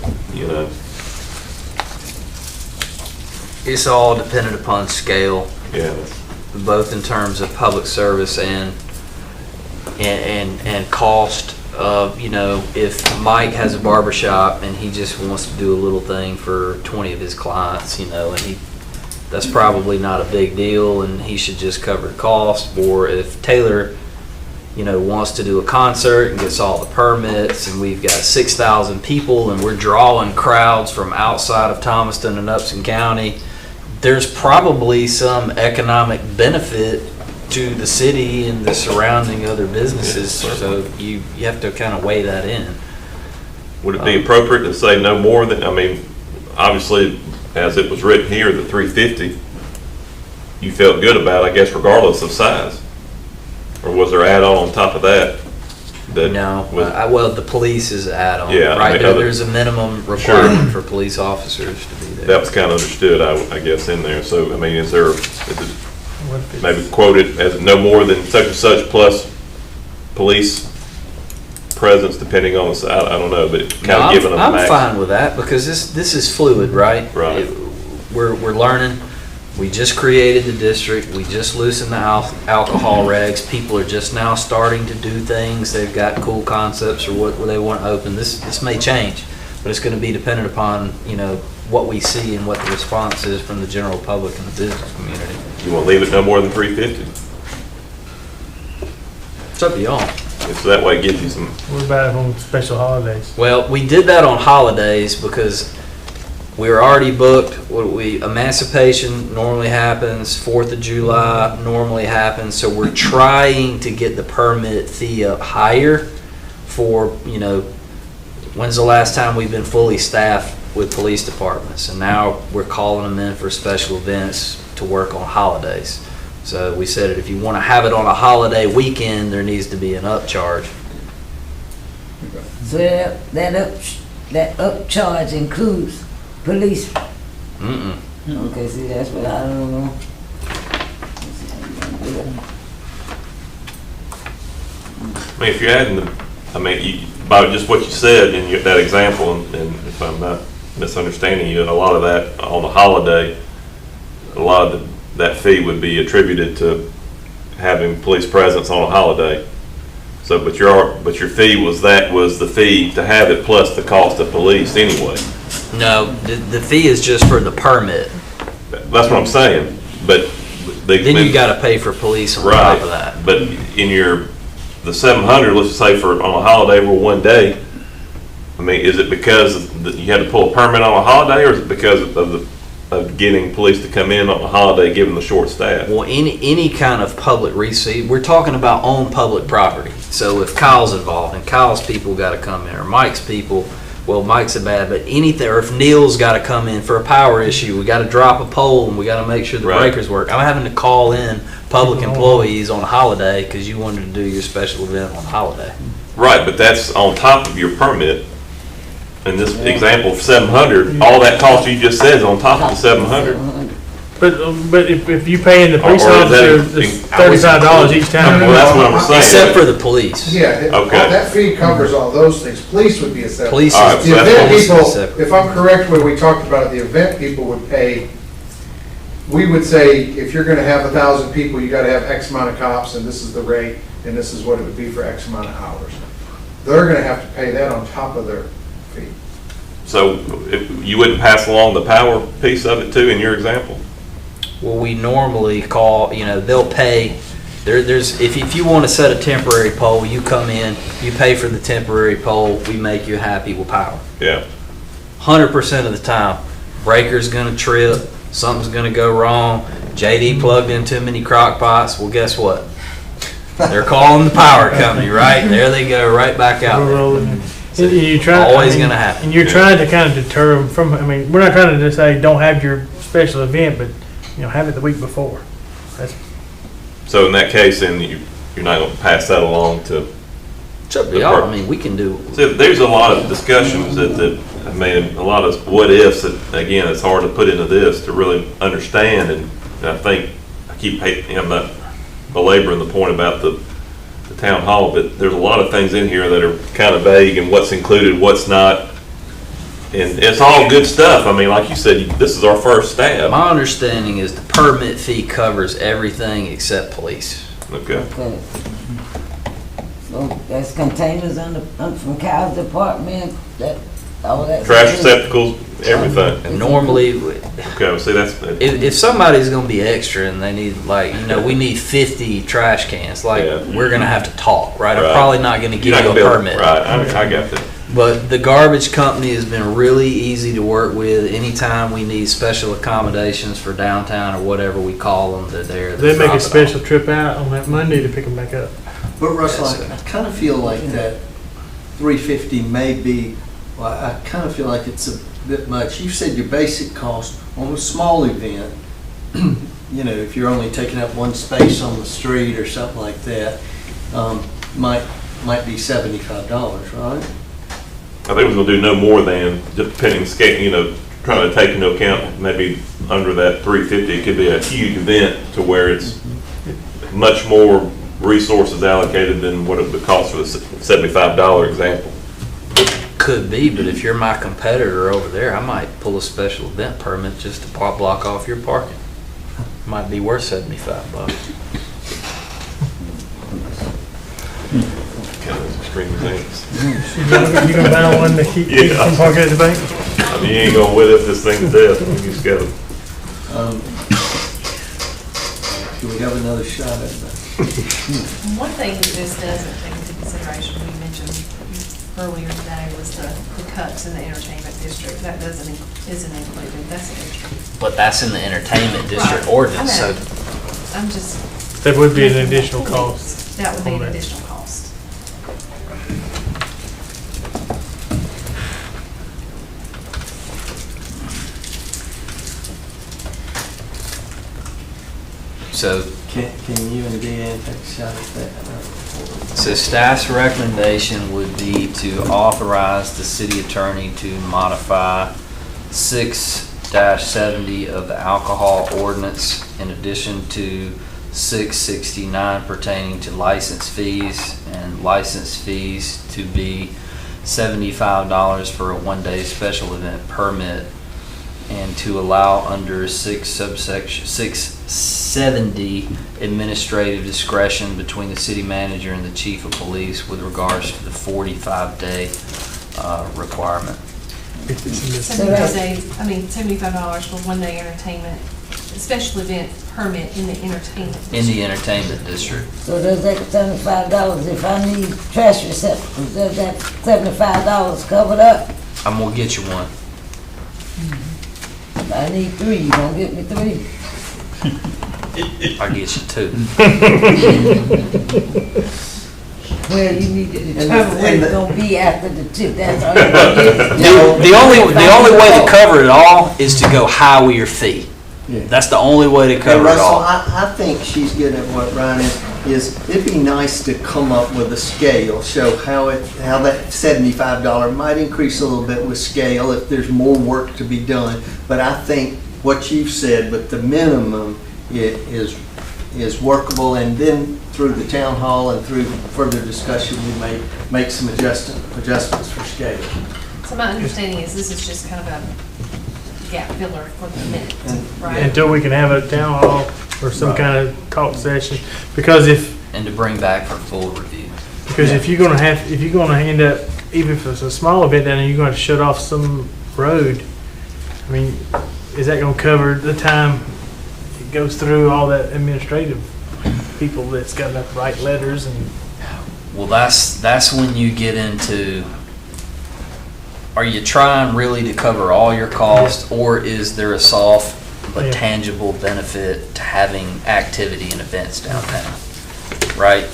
It's all dependent upon scale
Yeah.
both in terms of public service and cost of, you know, if Mike has a barber shop and he just wants to do a little thing for 20 of his clients, you know, and that's probably not a big deal and he should just cover the cost. Or if Taylor, you know, wants to do a concert and gets all the permits and we've got 6,000 people and we're drawing crowds from outside of Thomaston and Upson County, there's probably some economic benefit to the city and the surrounding other businesses, so you have to kind of weigh that in.
Would it be appropriate to say no more than, I mean, obviously, as it was written here, the 350, you felt good about, I guess, regardless of size? Or was there add-on on top of that?
No, well, the police is an add-on,
Yeah,
right?
I mean,
There's a minimum requirement for police officers to be there.
That was kind of understood, I guess, in there. So, I mean, is it maybe quoted as no more than such and such plus police presence, depending on the size? I don't know, but kind of giving them a max.
I'm fine with that because this is fluid, right?
Right.
We're learning. We just created the district. We just loosened the alcohol regs. People are just now starting to do things. They've got cool concepts or what they want to open. This may change, but it's going to be dependent upon, you know, what we see and what the response is from the general public and the business community.
You want to leave it no more than 350?
It's up to y'all.
So that way it gives you some,
What about on special holidays?
Well, we did that on holidays because we were already booked. Emancipation normally happens, 4th of July normally happens, so we're trying to get the permit fee up higher for, you know, when's the last time we've been fully staffed with police departments? And now we're calling them in for special events to work on holidays. So we said that if you want to have it on a holiday weekend, there needs to be an upcharge.
So that upcharge includes police.
Mm-mm.
Okay, see, that's what I don't know.
I mean, if you're adding the, I mean, by just what you said in that example, and if I'm not misunderstanding you, a lot of that on the holiday, a lot of that fee would be attributed to having police presence on a holiday. So, but your fee was the fee to have it plus the cost of police anyway.
No, the fee is just for the permit.
That's what I'm saying, but.
Then you gotta pay for police on top of that.
But in the 700, let's just say on a holiday for one day, I mean, is it because you had to pull a permit on a holiday, or is it because of getting police to come in on a holiday given the short staff?
Well, any kind of public receipt, we're talking about on public property. So if Kyle's involved and Kyle's people gotta come in, or Mike's people, well, Mike's a bad, but anything, or if Neil's gotta come in for a power issue, we gotta drop a pole and we gotta make sure the
Right.
breakers work. I'm having to call in public employees on a holiday because you wanted to do your special event on a holiday.
Right, but that's on top of your permit. In this example of 700, all that cost you just said is on top of the 700.
But if you paying the police
Or is that
officer $35 each time.
Well, that's what I'm saying.
Except for the police.
Yeah,
Okay.
that fee covers all those things. Police would be a separate.
Police
All right,
is
The
so that's
event
police
people,
is separate.
if I'm correct, when we talked about it, the event people would pay, we would say, if you're gonna have 1,000 people, you gotta have X amount of cops, and this is the rate, and this is what it would be for X amount of hours. They're gonna have to pay that on top of their fee.
So if you wouldn't pass along the power piece of it too in your example?
Well, we normally call, you know, they'll pay, if you want to set a temporary pole, you come in, you pay for the temporary pole, we make you happy with power.
Yeah.
100% of the time, breaker's gonna trip, something's gonna go wrong, JD plugged in too many crock pots, well, guess what? They're calling the power company, right? There they go, right back out there. Always gonna happen.
And you're trying to kind of deter them from, I mean, we're not trying to just say, don't have your special event, but, you know, have it the week before.
So in that case, then you're not going to pass that along to.
It's up to y'all, I mean, we can do.
See, there's a lot of discussions that I mean, a lot of what ifs that, again, it's hard to put into this to really understand. And I think I'm not belaboring the point about the town hall, but there's a lot of things in here that are kind of vague and what's included, what's not. And it's all good stuff. I mean, like you said, this is our first stab.
My understanding is the permit fee covers everything except police.
Okay.
Okay. So there's containers from Kyle's department, all that.
Trash receptacles, everything.
And normally,
Okay, well, see, that's,
if somebody's gonna be extra and they need, like, we need 50 trash cans, like,
Yeah.
we're gonna have to talk, right? I'm
Right.
probably not gonna give
you're not
you
gonna
a
be able,
permit.
right, I got that.
But the garbage company has been really easy to work with. Anytime we need special accommodations for downtown or whatever we call them, they're there.
They make
drop
a
it
special
off.
trip out on that Monday to pick them back up.
But Russell,
Yes, sir.
I kind of feel like that 350 may be, well, I kind of feel like it's a bit much. You said your basic cost on a small event, if you're only taking up one space on the street or something like that, might be $75, right?
I think we're gonna do no more than, depending scale, trying to take into account maybe under that 350, it could be a huge event to where it's much more resources allocated than what it would cost for the $75 example.
Could be, but if you're my competitor over there, I might pull a special event permit just to block off your parking. Might be worth $75.
Kind of extreme examples.
You gonna buy one to keep
Yeah.
from parking at the bank?
I mean, you ain't gonna wither this thing to death. You just gotta,
Do we have another shot at that?
One thing that this doesn't take into consideration, we mentioned earlier today, was the cuts in the entertainment district. That isn't included, that's an extra.
But that's in the entertainment district
Right.
ordinance,
I know.
so
I'm just.
That would be an additional cost.
That would be
on
an
that.
additional cost.
So,
Can you and Dan take a shot at that?
so staff's recommendation would be to authorize the city attorney to modify 6-70 of the alcohol ordinance in addition to 669 pertaining to license fees, and license fees to be $75 for a one-day special event permit, and to allow under 670 administrative discretion between the city manager and the chief of police with regards to the 45-day requirement.
$75 for one-day entertainment, special event permit in the entertainment.
In the entertainment district.
So does that $75, if I need trash receptacles, does that $75 covered up?
I'm gonna get you one.
I need 3, you gonna get me 3?
I'll get you 2.
Well, you need to determine what it's gonna be after the 2, that's all you can
The only way to cover it all is to go high with your fee.
Yeah.
That's the only way to
Hey,
cover it
Russell,
all.
I think she's getting at what Ryan is it'd be nice to come up with a scale, show how that $75 might increase a little bit with scale if there's more work to be done. But I think what you've said, but the minimum is workable, and then through the town hall and through further discussion, we may make some adjustments for scale.
So my understanding is this is just kind of a gap filler for the minute, right?
Until we can have a town hall or some
Right.
kind of talk session. Because if
And to bring back for full review.
if you're gonna end up, even if it's a small event down there, you're gonna have to shut off some road. I mean, is that gonna cover the time it goes through all that administrative people that's got to write letters and?
Well, that's when you get into, are you trying really to cover all your costs, or is there a soft but
Yeah.
tangible benefit to having activity and events downtown? Right?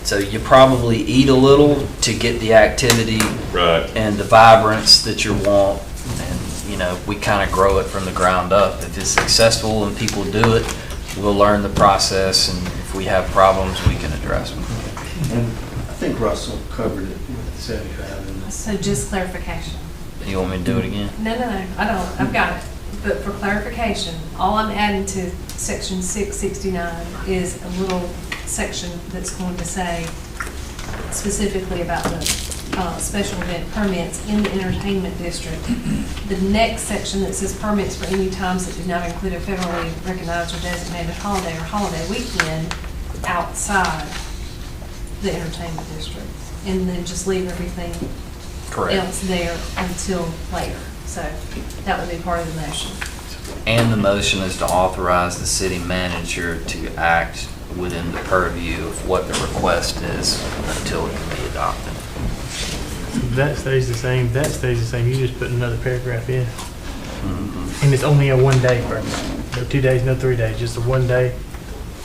So you probably eat a little to get the activity
right.
and the vibrance that you want, and we kind of grow it from the ground up. If it's successful and people do it, we'll learn the process, and if we have problems, we can address them.
And I think Russell covered it with 75.
So just clarification.
You want me to do it again?
No, I don't, I've got it. But for clarification, all I'm adding to section 669 is a little section that's going to say specifically about the special event permits in the entertainment district. The next section that says permits for any times that do not include a federally recognized or designated holiday or holiday weekend outside the entertainment district. And then just leave everything else there until later. So that would be part of the motion.
And the motion is to authorize the city manager to act within the purview of what the request is until it can be adopted.
That stays the same, that stays the same, you just put another paragraph in. And it's only a 1 day permit, no 2 days, no 3 days, just a 1 day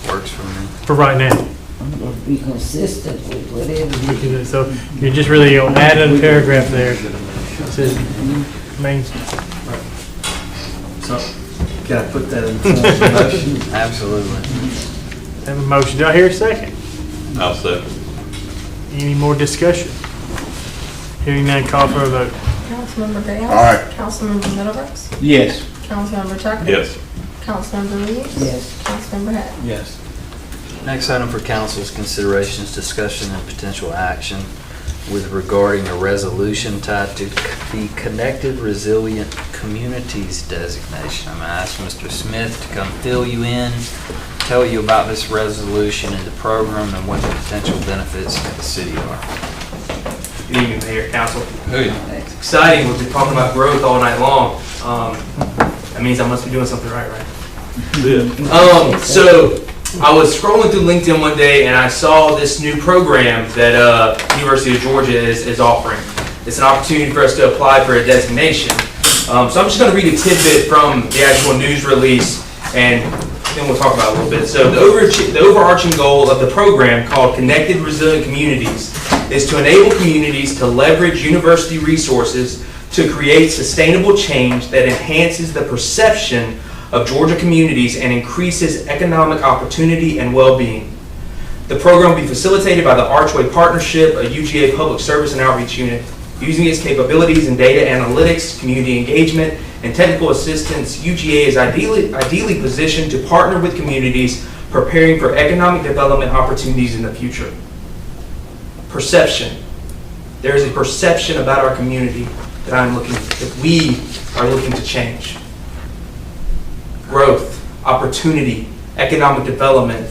Works for me.
for right now.
I'm gonna be consistent with whatever you do.
So you're just really gonna add a paragraph there. It says, main,
So, can I put that in form of a motion?
Absolutely.
have a motion, do I hear a second?
I'll second.
Any more discussion? Hearing none, call for a vote.
Councilmember Graham?
Aye.
Councilmember Middlebrooks?
Yes.
Councilmember Tucker?
Yes.
Councilmember Reeves?
Yes.
Councilmember Hatt?
Yes.
Next item for council's consideration is discussion and potential action with regarding a resolution tied to the Connected Resilient Communities designation. I'm going to ask Mr. Smith to come fill you in, tell you about this resolution and the program and what the potential benefits to the city are.
Good evening, Mayor, Council. It's exciting. We've been talking about growth all night long. That means I must be doing something right? So I was scrolling through LinkedIn one day and I saw this new program that University of Georgia is offering. It's an opportunity for us to apply for a designation. So I'm just going to read a tidbit from the actual news release and then we'll talk about it a little bit. So the overarching goal of the program, called Connected Resilient Communities, is to enable communities to leverage university resources to create sustainable change that enhances the perception of Georgia communities and increases economic opportunity and well-being. The program will be facilitated by the Archway Partnership, a UGA public service and outreach unit. Using its capabilities in data analytics, community engagement, and technical assistance, UGA is ideally positioned to partner with communities preparing for economic development opportunities in the future. Perception. There is a perception about our community that we are looking to change. Growth, opportunity, economic development.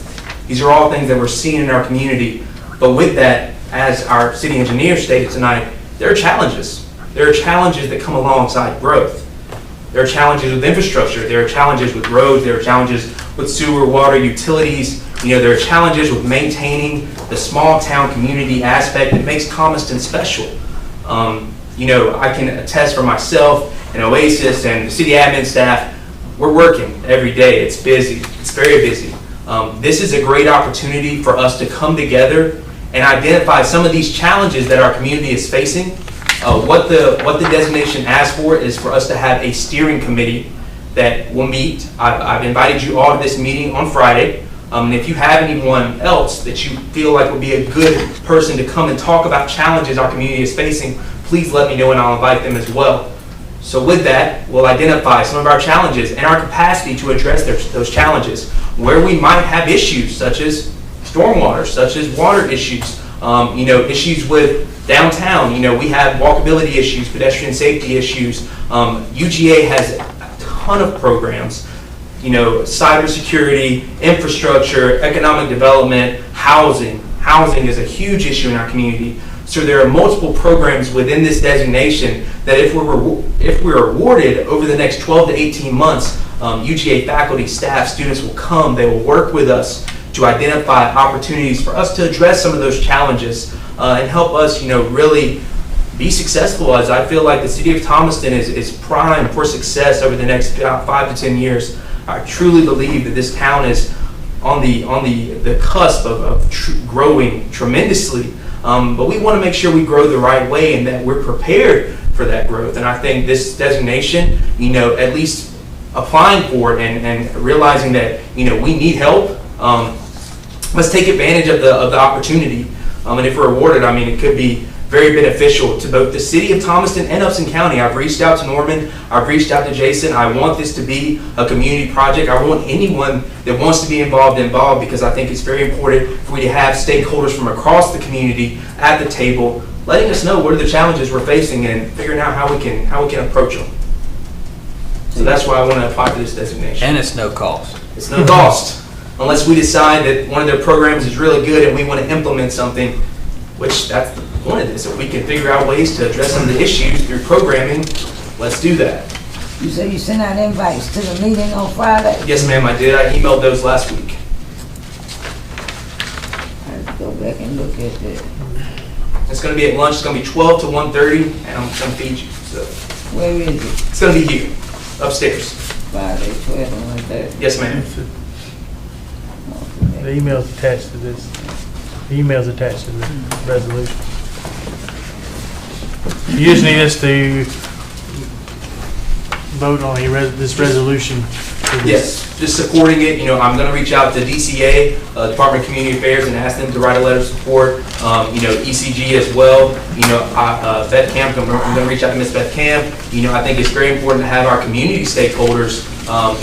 These are all things that we're seeing in our community. But with that, as our city engineer stated tonight, there are challenges. There are challenges that come alongside growth. There are challenges with infrastructure. There are challenges with roads. There are challenges with sewer, water, utilities. There are challenges with maintaining the small town community aspect that makes Thomaston special. I can attest for myself and Oasis and the city admin staff, we're working every day. It's busy. It's very busy. This is a great opportunity for us to come together and identify some of these challenges that our community is facing. What the designation asks for is for us to have a steering committee that will meet. I've invited you all to this meeting on Friday. And if you have anyone else that you feel like would be a good person to come and talk about challenges our community is facing, please let me know and I'll invite them as well. So with that, we'll identify some of our challenges and our capacity to address those challenges. Where we might have issues such as stormwater, such as water issues, issues with downtown. We have walkability issues, pedestrian safety issues. UGA has a ton of programs. Cybersecurity, infrastructure, economic development, housing. Housing is a huge issue in our community. So there are multiple programs within this designation that if we're awarded over the next 12 to 18 months, UGA faculty, staff, students will come, they will work with us to identify opportunities for us to address some of those challenges and help us, really be successful, as I feel like the city of Thomaston is primed for success over the next 5 to 10 years. I truly believe that this town is on the cusp of growing tremendously. But we want to make sure we grow the right way and that we're prepared for that growth. And I think this designation, at least applying for it and realizing that, we need help, let's take advantage of the opportunity. And if we're awarded, it could be very beneficial to both the city of Thomaston and Upson County. I've reached out to Norman. I've reached out to Jason. I want this to be a community project. I want anyone that wants to be involved because I think it's very important for we to have stakeholders from across the community at the table letting us know what are the challenges we're facing and figuring out how we can approach them. So that's why I want to apply for this designation.
And it's no cost.
It's no cost, unless we decide that one of their programs is really good and we want to implement something, which that's the point of this. If we can figure out ways to address some of the issues through programming, let's do that.
You say you sent out invites to the meeting on Friday?
Yes, ma'am, I did. I emailed those last week.
I have to go back and look at that.
It's going to be at lunch. It's going to be 12 to 1:30, and I'm going to feed you. So
Where is it?
it's going to be here, upstairs.
Friday, 12 and 1:30.
Yes, ma'am.
The email's attached to this. The email's attached to the resolution. You just need us to vote on this resolution. for this.
Yes, just supporting it. You know, I'm going to reach out to DCA, Department of Community Affairs, and ask them to write a letter of support. You know, ECG as well. You know, Beth Camp, I'm going to reach out to Ms. Beth Camp. You know, I think it's very important to have our community stakeholders,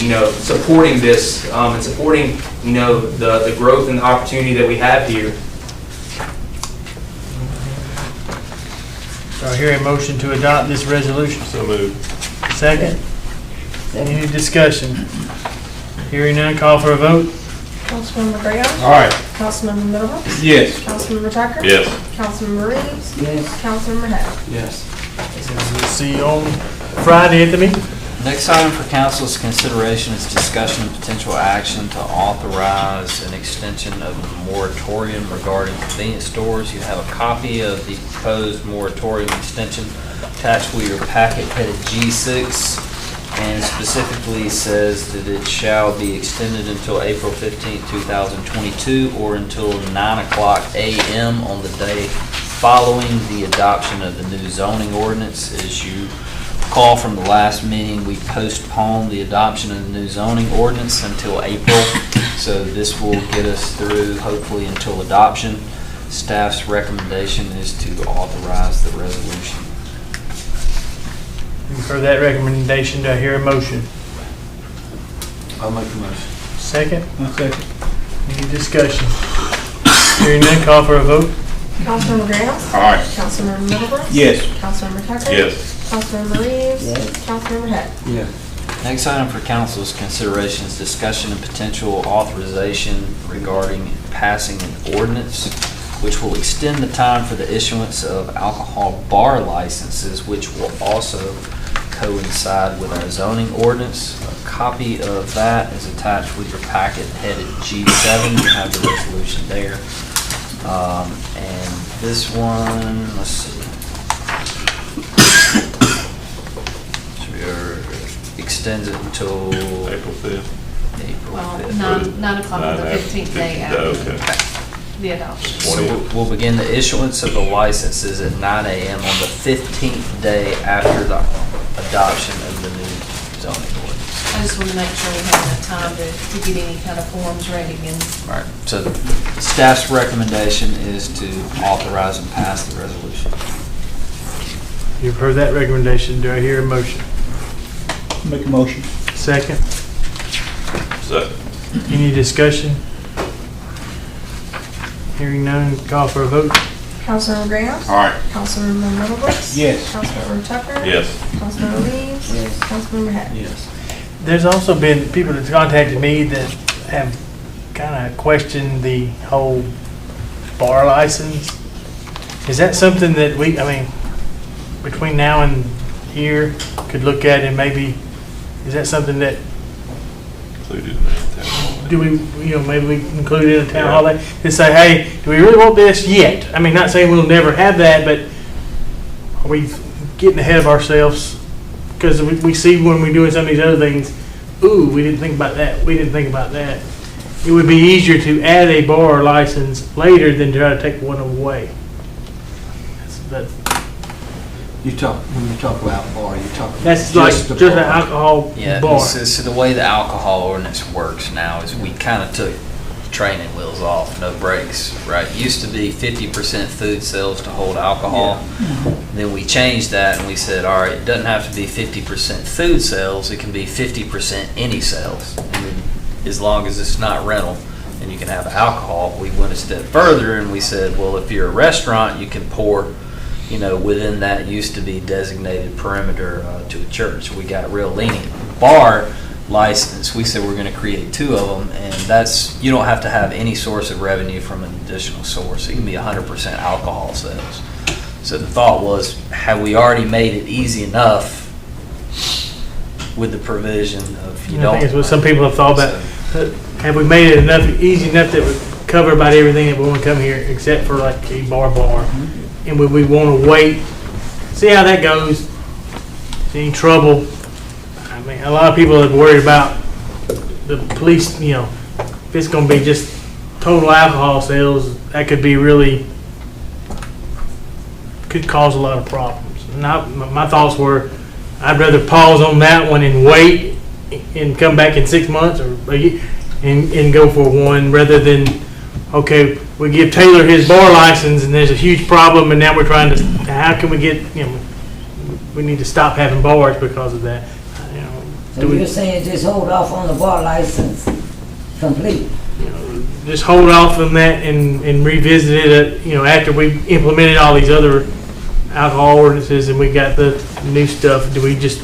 you know, supporting this and supporting, you know, the growth and the opportunity that we have here.
Do I hear a motion to adopt this resolution?
So moved.
Second? Any discussion? Hearing none, call for a vote.
Councilmember Graham?
All right.
Councilmember Middlebrooks?
Yes.
Councilmember Tucker?
Yes.
Councilmember Reeves?
Yes.
Councilmember Head?
Yes.
We'll see you on Friday at the meeting.
Next item for council's consideration is discussion and potential action to authorize an extension of a moratorium regarding convenience stores. You have a copy of the proposed moratorium extension attached with your packet headed G6, and specifically says that it shall be extended until April 15, 2022, or until 9:00 a.m. on the day following the adoption of the new zoning ordinance. As you recall from the last meeting, we postponed the adoption of the new zoning ordinance until April, so this will get us through hopefully until adoption. Staff's recommendation is to authorize the resolution.
For that recommendation, do I hear a motion?
I'll make the motion.
Second?
I'll second.
Any discussion? Hearing none, call for a vote.
Councilmember Graham?
Aye.
Councilmember Middlebrooks?
Yes.
Councilmember Tucker?
Yes.
Councilmember Reeves?
Yes.
Councilmember Head?
Yeah.
Next item for council's consideration is discussion and potential authorization regarding passing an ordinance which will extend the time for the issuance of alcohol bar licenses, which will also coincide with our zoning ordinance. A copy of that is attached with your packet headed G7. You have the resolution there. And this one, let's see. Extends it until
April 5th.
April
Well,
5th.
9 o'clock on the 15th day after
Okay.
the adoption.
So we'll begin the issuance of the licenses at 9 a.m. on the 15th day after the adoption of the new zoning ordinance.
I just want to make sure we have enough time to get any kind of forms ready and
All right, so the staff's recommendation is to authorize and pass the resolution.
You've heard that recommendation. Do I hear a motion?
Make a motion.
Second?
Second.
Any discussion? Hearing none, call for a vote.
Councilmember Graham?
Aye.
Councilmember Middlebrooks?
Yes.
Councilmember Tucker?
Yes.
Councilmember Reeves?
Yes.
Councilmember Head?
Yes.
There's also been people that contacted me that have kind of questioned the whole bar license. Is that something that we, I mean, between now and here, could look at and maybe, is that something that,
Included in that.
do we, you know, maybe we include it in a town hall and say, hey, do we really want this yet? I mean, not saying we'll never have that, but are we getting ahead of ourselves? Because we see when we're doing some of these other things, ooh, we didn't think about that, we didn't think about that. It would be easier to add a bar license later than try to take one away. That's
When you talk about bar, you talk.
like just an alcohol
Yeah,
bar.
so the way the alcohol ordinance works now is we kind of took training wheels off, no brakes, right? It used to be 50% food sales to hold alcohol. Then we changed that and we said, all right, it doesn't have to be 50% food sales, it can be 50% any sales. And then as long as it's not rental and you can have alcohol, we went a step further and we said, well, if you're a restaurant, you can pour within that used to be designated perimeter to a church. We got real lenient. Bar license, we said we're going to create 2 of them, and that's, you don't have to have any source of revenue from an additional source. It can be 100% alcohol sales. So the thought was, have we already made it easy enough with the provision of
I think it's what some people have thought about. Have we made it easy enough that we cover about everything that we want to come here, except for like a bar? And would we want to wait, see how that goes? Any trouble? I mean, a lot of people are worried about the police, if it's going to be just total alcohol sales, that could be really, could cause a lot of problems. And my thoughts were, I'd rather pause on that one and wait and come back in 6 months or a year and go for one, rather than, okay, we give Taylor his bar license and there's a huge problem, and now we're trying to, how can we get, we need to stop having bars because of that.
So you're saying just hold off on the bar license complete?
Just hold off on that and revisit it, after we've implemented all these other alcohol ordinances and we got the new stuff. Do we just,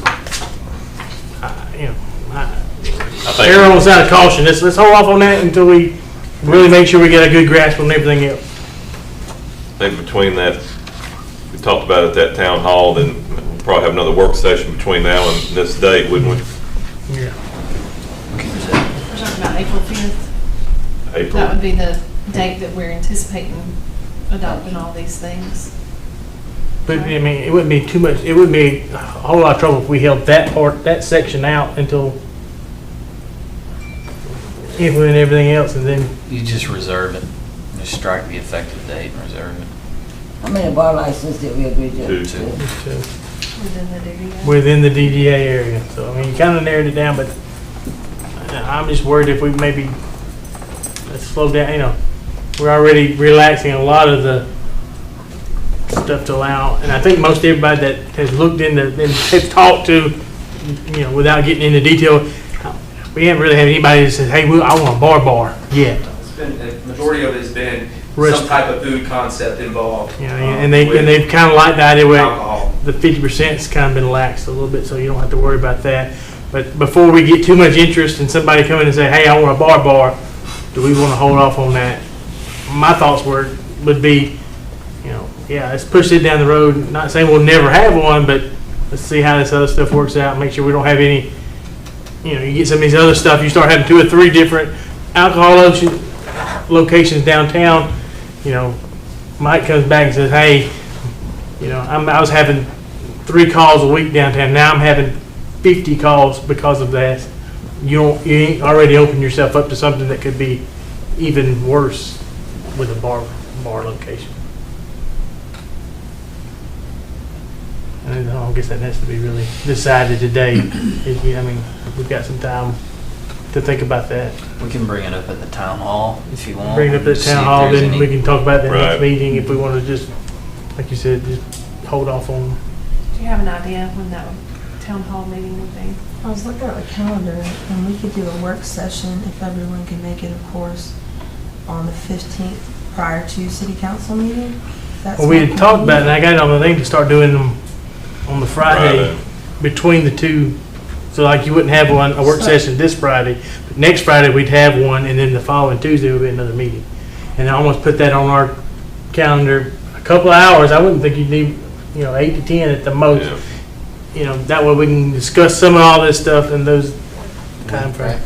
err on the side of caution? Let's hold off on that until we really make sure we get a good grasp on everything else.
I think between that, we talked about it at that town hall, then we'll probably have another work session between now and this date, wouldn't we?
Yeah.
We're talking about April 5th.
April.
That would be the date that we're anticipating adopting all these things.
But I mean, it wouldn't be too much, it would be a whole lot of trouble if we held that section out until implement everything else, and then
You just reserve it. Just strike the effective date and reserve it.
How many bar licenses did we agree to?
2.
Within the DDA.
within the DDA area. So, I mean, you kind of narrowed it down, but I'm just worried if we maybe, let's slow down, we're already relaxing a lot of the stuff to allow, and I think most everybody that has looked into and has talked to, without getting into detail, we haven't really had anybody that says, hey, I want a bar yet.
It's been, the majority of it has been
Rest-
some type of food concept involved.
And they've kind of liked the idea where
Alcohol.
the 50%'s kind of been laxed a little bit, so you don't have to worry about that. But before we get too much interest in somebody coming and say, hey, I want a bar, do we want to hold off on that? My thoughts would be, let's push it down the road. Not saying we'll never have one, but let's see how this other stuff works out. Make sure we don't have any, you get some of these other stuff, you start having 2 or 3 different alcohol locations downtown. Mike comes back and says, hey, I was having 3 calls a week downtown. Now I'm having 50 calls because of that. You ain't already opened yourself up to something that could be even worse with a bar location. And I guess that has to be really decided today. We've got some time to think about that.
We can bring it up at the town hall if you want.
Bring it up at the
See
town
if
hall,
there's
then
any-
we can talk about that next
Right.
meeting if we want to just, like you said, just hold off on.
Do you have an idea when that town hall meeting would be?
I was looking at the calendar, and we could do a work session, if everyone can make it, of course, on the 15th, prior to city council meeting. That's
Well, we
not
had talked about it, and I got it on the thing to start doing them on the Friday between the 2. So like you wouldn't have a work session this Friday, but next Friday we'd have one, and then the following Tuesday would be another meeting. And I almost put that on our calendar a couple of hours. I wouldn't think you'd need, 8 to 10 at the most.
Yeah.
That way we can discuss some of all this stuff in those time frames.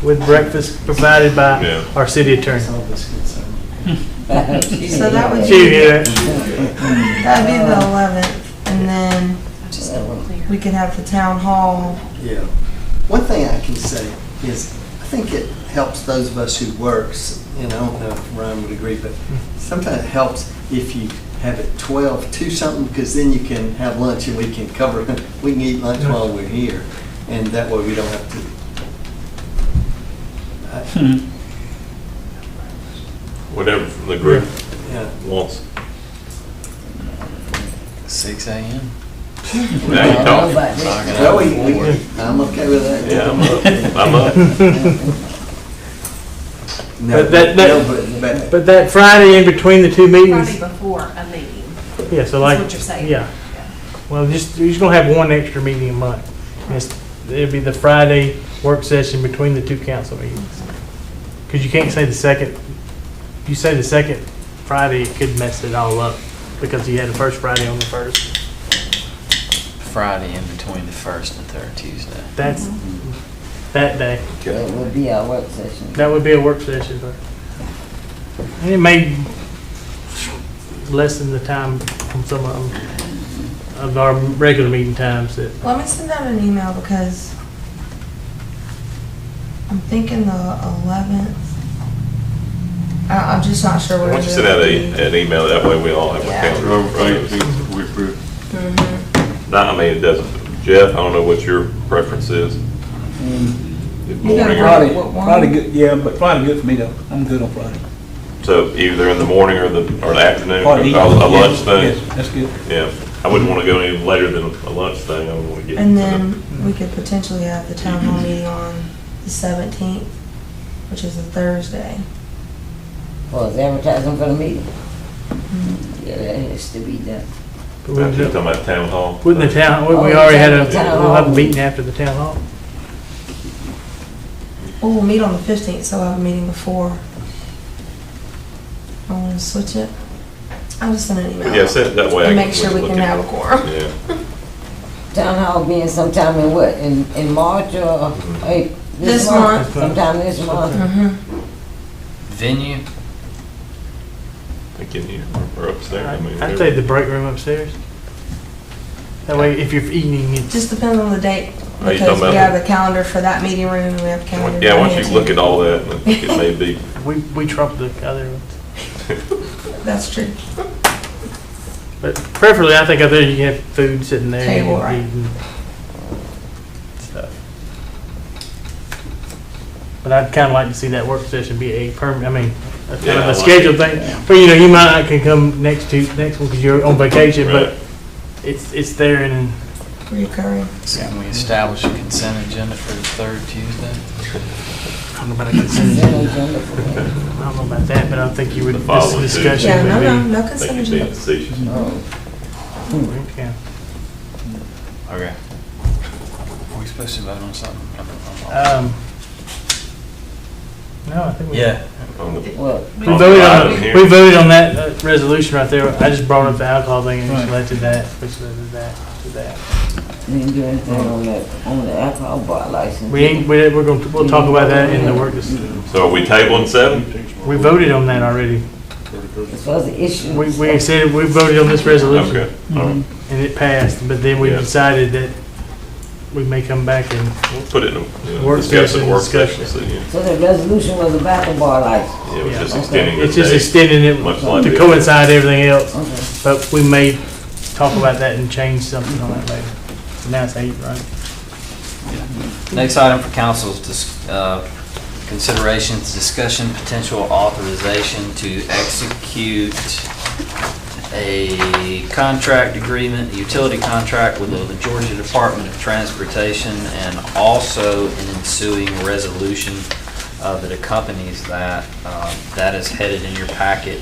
With breakfast provided by
Yeah.
our city attorney.
So that would
She
be,
hear that?
that'd be the 11th, and then
I just don't clear.
we could have the town hall.
Yeah. One thing I can say is, I think it helps those of us who works, and I don't know if Ryan would agree, but sometimes it helps if you have it 12 to something, because then you can have lunch and we can cover, we can eat lunch while we're here, and that way we don't have to.
Whatever the group
Yeah.
wants.
6 a.m.
Now you talk.
Well, I'm okay with that.
Yeah, I'm up.
No,
But that-
no, but
But that Friday in between the 2 meetings,
Friday before a meeting.
Yeah, so
That's
like.
what you're saying.
Yeah. Well, you're just gonna have one extra meeting a month. And it'll be the Friday work session between the two council meetings. Because you can't say the second, if you say the second Friday, it could mess it all up, because you had the first Friday on the first.
Friday in between the first and third Tuesday.
That's that day.
That would be our work session.
That would be a work session, but and it may lessen the time from some of our regular meeting times that.
Let me send out an email because I'm thinking the 11th. I'm just not sure
Why
what
don't you send out an email, that way we all have a
Yeah.
calendar.
We approve.
Mm-hmm.
Not, I mean, it doesn't, Jeff, I don't know what your preference is. If
You got
morning or-
Friday.
Friday good, yeah, but Friday good for me though. I'm good on Friday.
So either in the morning or the afternoon,
Friday
a
evening,
lunch
yes,
thing?
yes, that's good.
Yeah, I wouldn't want to go any later than a lunch thing, I would want to get.
And then we could potentially have the town hall meeting on the 17th, which is a Thursday.
Well, it's advertising for the meeting. Yeah, that has to be done.
You're talking about town hall?
Wouldn't the town, we
Oh,
already had
the town
we'll have a
hall.
meeting after the town hall.
Well, we'll meet on the 15th, so we'll have a meeting before. I want to switch it. I'll just send an email.
Yeah, send it that way. I
And
can
make sure we
look
can
at
have
it.
a quorum.
Yeah.
Town hall being sometime in what, in March or April?
This month.
Sometime this month.
Mhm.
Venue,
Like in here, or upstairs, I mean.
I'd say the break room upstairs. That way, if you're eating, it's.
Just depends on the date,
Are you
because
talking
we
about-
have the calendar for that meeting room, and we have a calendar.
Yeah,
down
once
here,
you
too.
look at all that, I think it may be.
We trump the other ones.
That's true.
But preferably, I think out there you can have food sitting there.
Table,
and
right.
eating stuff. But I'd kind of like to see that work session be a permanent, I mean, a kind
Yeah,
of
I
a
like
scheduled
it.
thing. But you know, you might not can come next one because you're on vacation,
Right.
but it's there and
Reoccurring.
so can we establish a consent agenda for the third Tuesday?
I don't know about a consent
Consent
agenda.
agenda for that.
I don't know about that, but I think you would,
The
this
following
discussion
Yeah, no,
would
no,
be.
no
I think
consent
you're being
agenda.
facetious.
Oh,
Yeah.
Okay. Are we supposed to vote on something?
No, I think we.
Yeah.
On the-
well,
We voted
Item
on,
here.
we voted on that resolution right there. I just brought up the alcohol thing and just led to that, which led to that.
we didn't do anything on the alcohol bar license.
We'll talk about that in the work.
So are we tabling 7?
We voted on that already.
As far as the issue.
We said we voted on this resolution
Okay, all right.
and it passed, but then we
Yeah.
decided that we may come back and,
We'll put it in a,
Work
discuss it
session,
in work
discussion.
session, so, yeah.
So the resolution was about the bar license.
Yeah, we're just
Yeah.
extending the
it's just
date.
extending it
Much like
to
the-
coincide everything else.
Okay.
But we may talk about that and change something on that later. So now it's 8, right?
Next item for council is considerations, discussion, potential authorization to execute a contract agreement, a utility contract with the Georgia Department of Transportation, and also an ensuing resolution that accompanies that. That is headed in your packet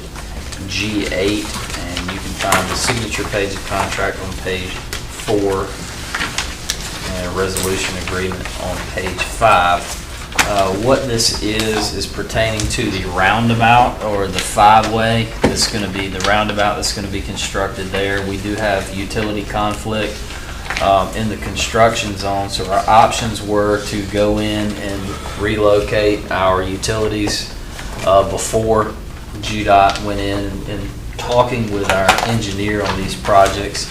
G8, and you can find the signature page of contract on page 4, and a resolution agreement on page 5. What this is pertaining to the roundabout, or the 5-way. That's going to be the roundabout that's going to be constructed there. We do have utility conflict in the construction zone, so our options were to go in and relocate our utilities before GDOT went in and talking with our engineer on these projects.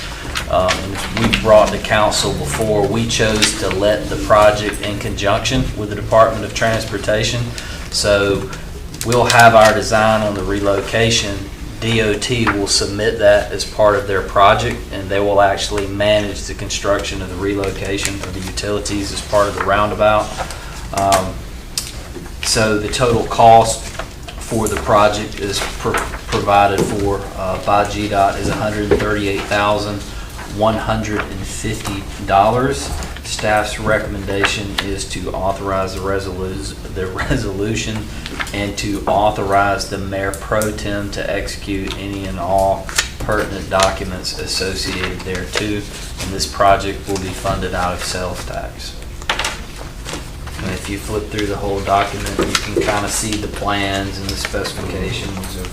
And we brought to council before, we chose to let the project in conjunction with the Department of Transportation. So we'll have our design on the relocation. DOT will submit that as part of their project, and they will actually manage the construction of the relocation of the utilities as part of the roundabout. So the total cost for the project is provided for by GDOT is $138,150. Staff's recommendation is to authorize the resolution and to authorize the mayor pro tem to execute any and all pertinent documents associated thereto, and this project will be funded out of sales tax. And if you flip through the whole document, you can kind of see the plans and the specifications of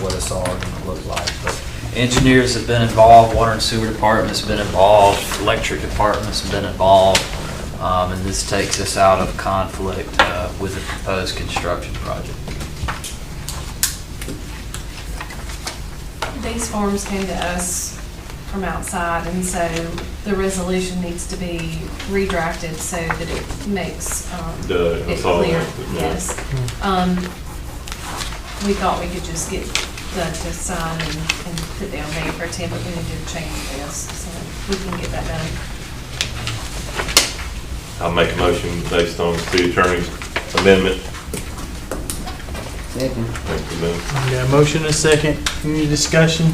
what it's all going to look like. But engineers have been involved, water and sewer department's been involved, electric department's been involved, and this takes us out of conflict with the proposed construction project.
These forms came to us from outside, and so the resolution needs to be redrafted so that it makes it
That's all.
clear.
Yeah.
Yes. We thought we could just get Doug to sign and put down May for 10, but we need to change this, so we can get that done.
I'll make a motion based on the city attorney's amendment.
Second.
Thank you, Ben.
We got a motion and a second. Any discussion?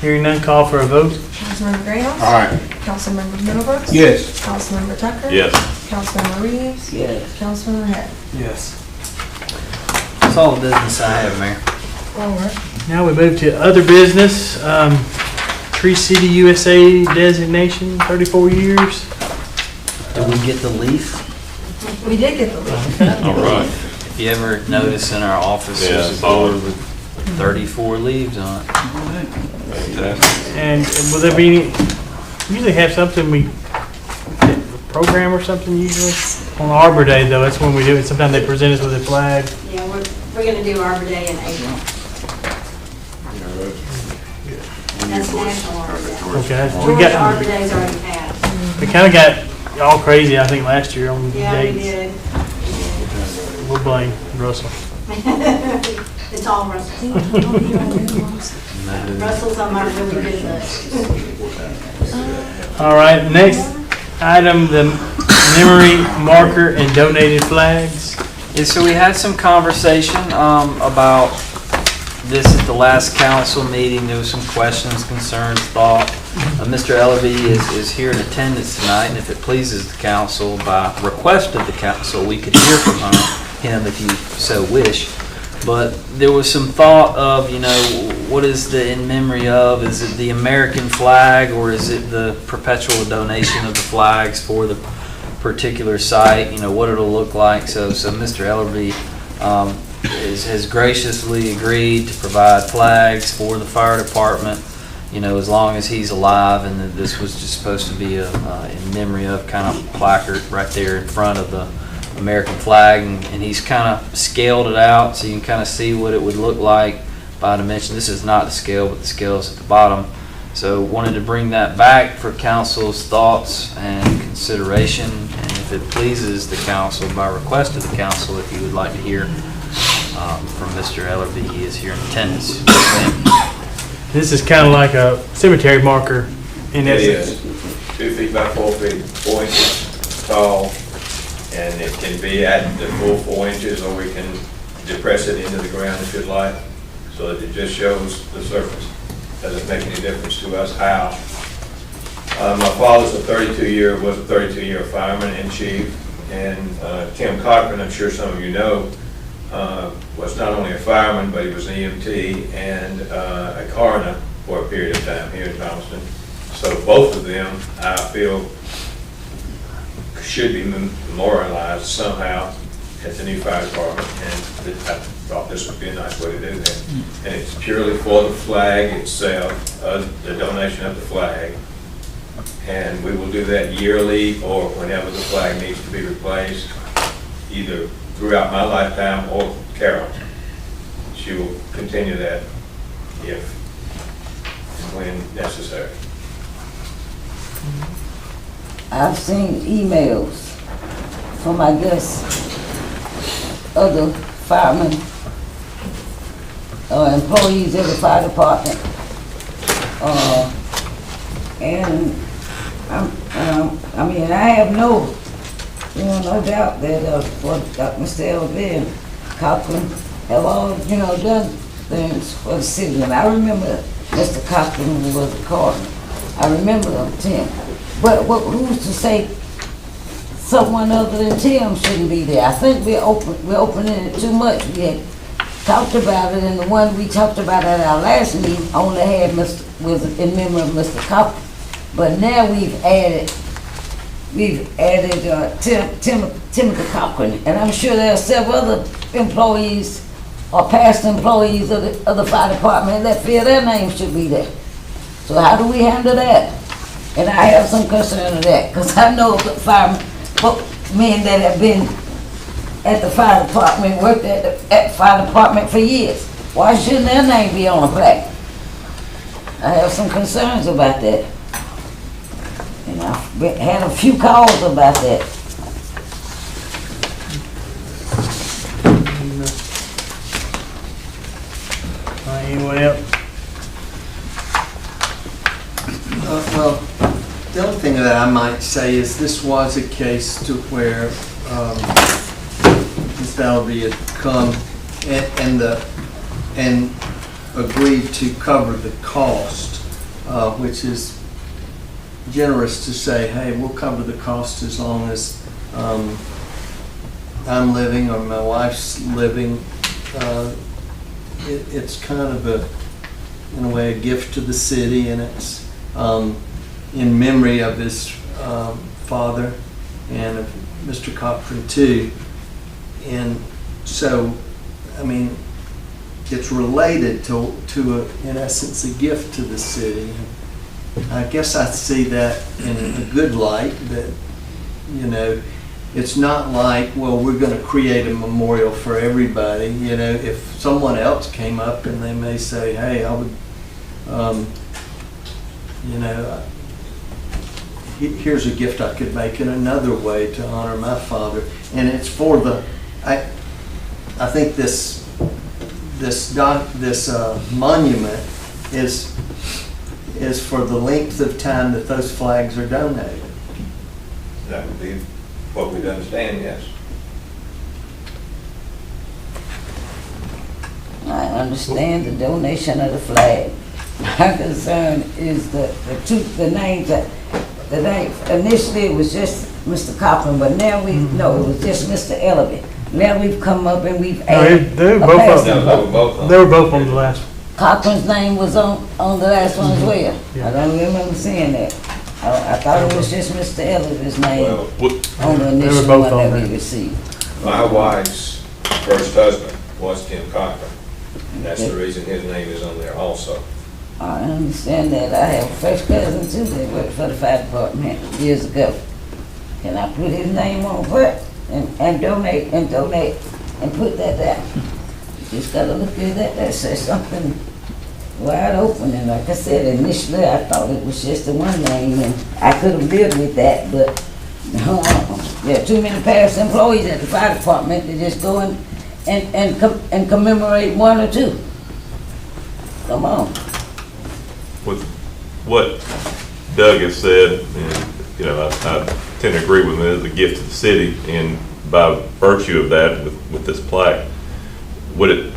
Hearing none, call for a vote.
Councilmember Graham?
Aye.
Councilmember Middlebrooks?
Yes.
Councilmember Tucker?
Yes.
Councilmember Reeves?
Yes.
Councilmember Head?
Yes.
That's all the business I have, Mayor.
All right.
Now we move to other business. Tree City USA designation, 34 years.
Did we get the leaf?
We did get the lead.
All right.
If you ever notice in our office,
Yeah,
there's a
I
board
saw it.
with 34 leaves on it.
Fantastic.
And will there be any, usually have something program or something usually? On Arbor Day though, that's when we do it. Sometimes they present us with a flag.
Yeah, we're gonna do Arbor Day in April. That's National Arbor Day.
Okay. We
Georgia Arbor
got,
Day's already passed.
we kind of got all crazy, I think, last year on
Yeah, we
dates.
did.
We'll blame Russell.
It's all Russell. Russell's on my really good list.
All right, next item, the memory marker and donated flags.
Yeah, so we had some conversation about this at the last council meeting. There was some questions, concerns, thought. Mr. Ellaby is here in attendance tonight, and if it pleases the council, by request of the council, we could hear from him if you so wish. But there was some thought of, what is the in memory of? Is it the American flag, or is it the perpetual donation of the flags for the particular site? What it'll look like. So Mr. Ellerby has graciously agreed to provide flags for the fire department, as long as he's alive, and that this was just supposed to be a in memory of kind of placard right there in front of the American flag, and he's kind of scaled it out so you can kind of see what it would look like by dimension. This is not the scale, but the scale is at the bottom. So wanted to bring that back for council's thoughts and consideration, and if it pleases the council, by request of the council, if you would like to hear from Mr. Ellerby, he is here in attendance.
This is kind of like a cemetery marker in
It
essence.
is 2 feet by 4 feet, 4 inches tall, and it can be at the full 4 inches, or we can depress it into the ground if you'd like, so that it just shows the surface. Doesn't make any difference to us how. My father's was a 32-year fireman in chief, and Tim Cochran, I'm sure some of you know, was not only a fireman, but he was an EMT and a coroner for a period of time here in Thomaston. So both of them, I feel, should be memorialized somehow at the new fire department, and I thought this would be a nice way to do that. And it's purely for the flag itself, the donation of the flag. And we will do that yearly or whenever the flag needs to be replaced, either throughout my lifetime or Carol. She will continue that if and when necessary.
I've seen emails from, I guess, other firemen, employees of the fire department. And I have no doubt that what Mr. Elby and Cochran have all, done things for the city. And I remember Mr. Cochran who was a coroner. I remember Tim. But who's to say someone other than Tim shouldn't be there? I think we're opening it too much. We had talked about it, and the one we talked about at our last meeting only had was in memory of Mr. Cochran. But now we've added Timothy Cochran, and I'm sure there are several other employees or past employees of the fire department that feel their names should be there. So how do we handle that? And I have some concern of that, because I know the firemen, men that have been at the fire department, worked at the fire department for years. Why shouldn't their name be on a plaque? I have some concerns about that. And I've had a few calls about that.
Anyone else?
Well, the only thing that I might say is this was a case to where Ms. Valaby had come and agreed to cover the cost, which is generous to say, hey, we'll cover the cost as long as I'm living or my wife's living. It's kind of in a way, a gift to the city, and it's in memory of his father and of Mr. Cochran too. And so, I mean, it's related to in essence, a gift to the city. I guess I see that in a good light, that, you know, it's not like, well, we're going to create a memorial for everybody. You know, if someone else came up and they may say, hey, I would, you know, here's a gift I could make in another way to honor my father. And it's for the, I think this monument is for the length of time that those flags are donated.
That would be what we'd understand, yes.
I understand the donation of the flag. My concern is the names that, initially it was just Mr. Cochran, but now we know it was just Mr. Ellaby. Now we've come up and we've added.
They were both they were both on the last one.
Cochran's name was on the last one as well. I don't remember seeing that. I thought it was just Mr. Ellaby's name on the initial one that we received.
My wife's first husband was Tim Cochran. And that's the reason his name is on there also.
I understand that. I have a first cousin too that worked for the fire department years ago. Can I put his name on it and donate and put that down? Just gotta look at that. That says something wide open. And like I said, initially I thought it was just the one name, and I could have lived with that, but there are too many past employees at the fire department to just go and commemorate one or two. Come on.
With what Doug has said, and, you know, I tend to agree with him, it is a gift to the city, and by virtue of that, with this plaque, would it,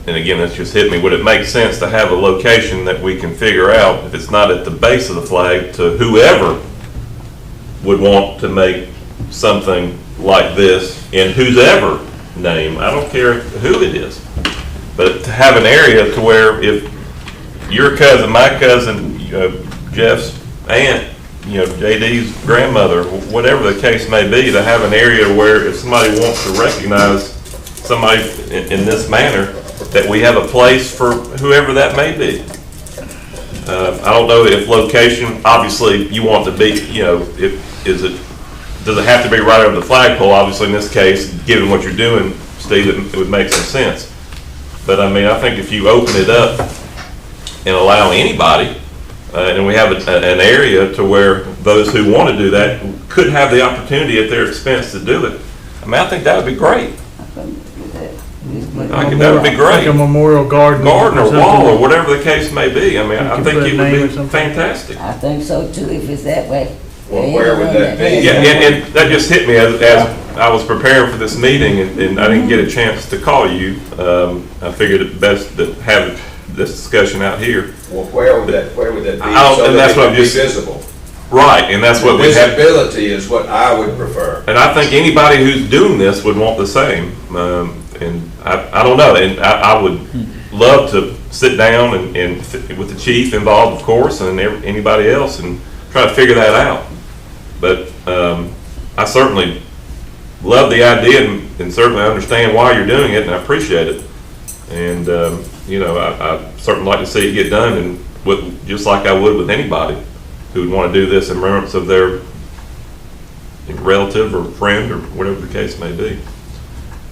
and again, that's just hit me, would it make sense to have a location that we can figure out, if it's not at the base of the flag, to whoever would want to make something like this in whose ever name, I don't care who it is, but to have an area to where if your cousin, my cousin, Jeff's aunt, JD's grandmother, whatever the case may be, to have an area where if somebody wants to recognize somebody in this manner, that we have a place for whoever that may be. I don't know if location, obviously you want to be, does it have to be right over the flagpole? Obviously in this case, given what you're doing, Steve, it would make some sense. But I mean, I think if you open it up and allow anybody, and we have an area to where those who want to do that could have the opportunity at their expense to do it. I mean, I think that would be great. I think that would be great.
Like a memorial garden
or wall or whatever the case may be. I mean, I think it would be fantastic.
I think so too, if it's that way.
Well, where would that be?
Yeah, and that just hit me as I was preparing for this meeting, and I didn't get a chance to call you. I figured it best to have this discussion out here.
Well, where would that be?
And that's what I'm just
visible.
Right, and that's what we have.
Visibility is what I would prefer.
And I think anybody who's doing this would want the same. And I don't know, and I would love to sit down and with the chief involved, of course, and anybody else, and try to figure that out. But I certainly love the idea and certainly understand why you're doing it, and I appreciate it. And, you know, I certainly like to see it get done, and just like I would with anybody who would want to do this in remembrance of their relative or friend or whatever the case may be.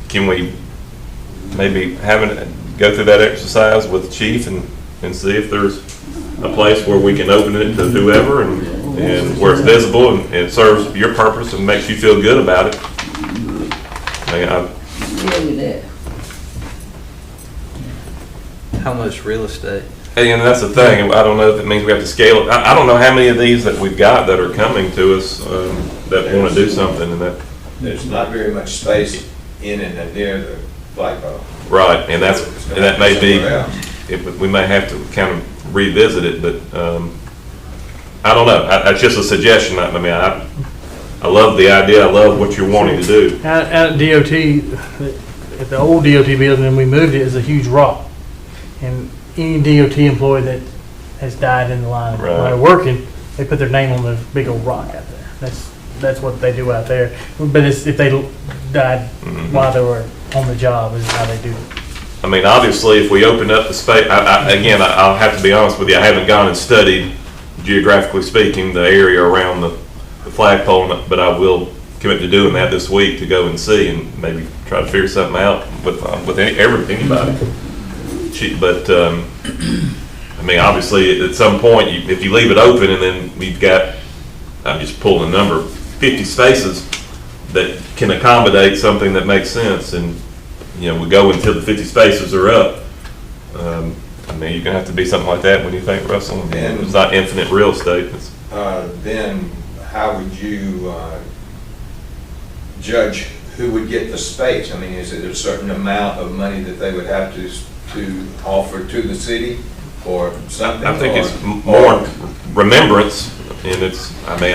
Can we maybe go through that exercise with the chief and see if there's a place where we can open it to whoever and where it's visible and it serves your purpose and makes you feel good about it?
Yeah, with that.
How much real estate?
And that's the thing, I don't know if it means we have to scale it. I don't know how many of these that we've got that are coming to us that want to do something and that.
There's not very much space in and near the flagpole.
Right, and that may be, we may have to kind of revisit it, but I don't know. That's just a suggestion. I mean, I love the idea. I love what you're wanting to do.
Out at DOT, at the old DOT building, and we moved it, is a huge rock. And any DOT employee that has died in the line
Right.
while they're working, they put their name on the big old rock out there. That's what they do out there. But it's, if they died while they were on the job, is how they do it.
I mean, obviously, if we open up the space, again, I'll have to be honest with you. I haven't gone and studied, geographically speaking, the area around the flagpole, but I will commit to doing that this week to go and see and maybe try to figure something out with anybody. But I mean, obviously, at some point, if you leave it open and then we've got, I'm just pulling a number, 50 spaces that can accommodate something that makes sense, and you know, we go until the 50 spaces are up. I mean, you're gonna have to be something like that when you think, Russell. It's not infinite real estate.
Then how would you judge who would get the space? I mean, is it a certain amount of money that they would have to offer to the city or something?
I think it's more remembrance, and it's, I mean,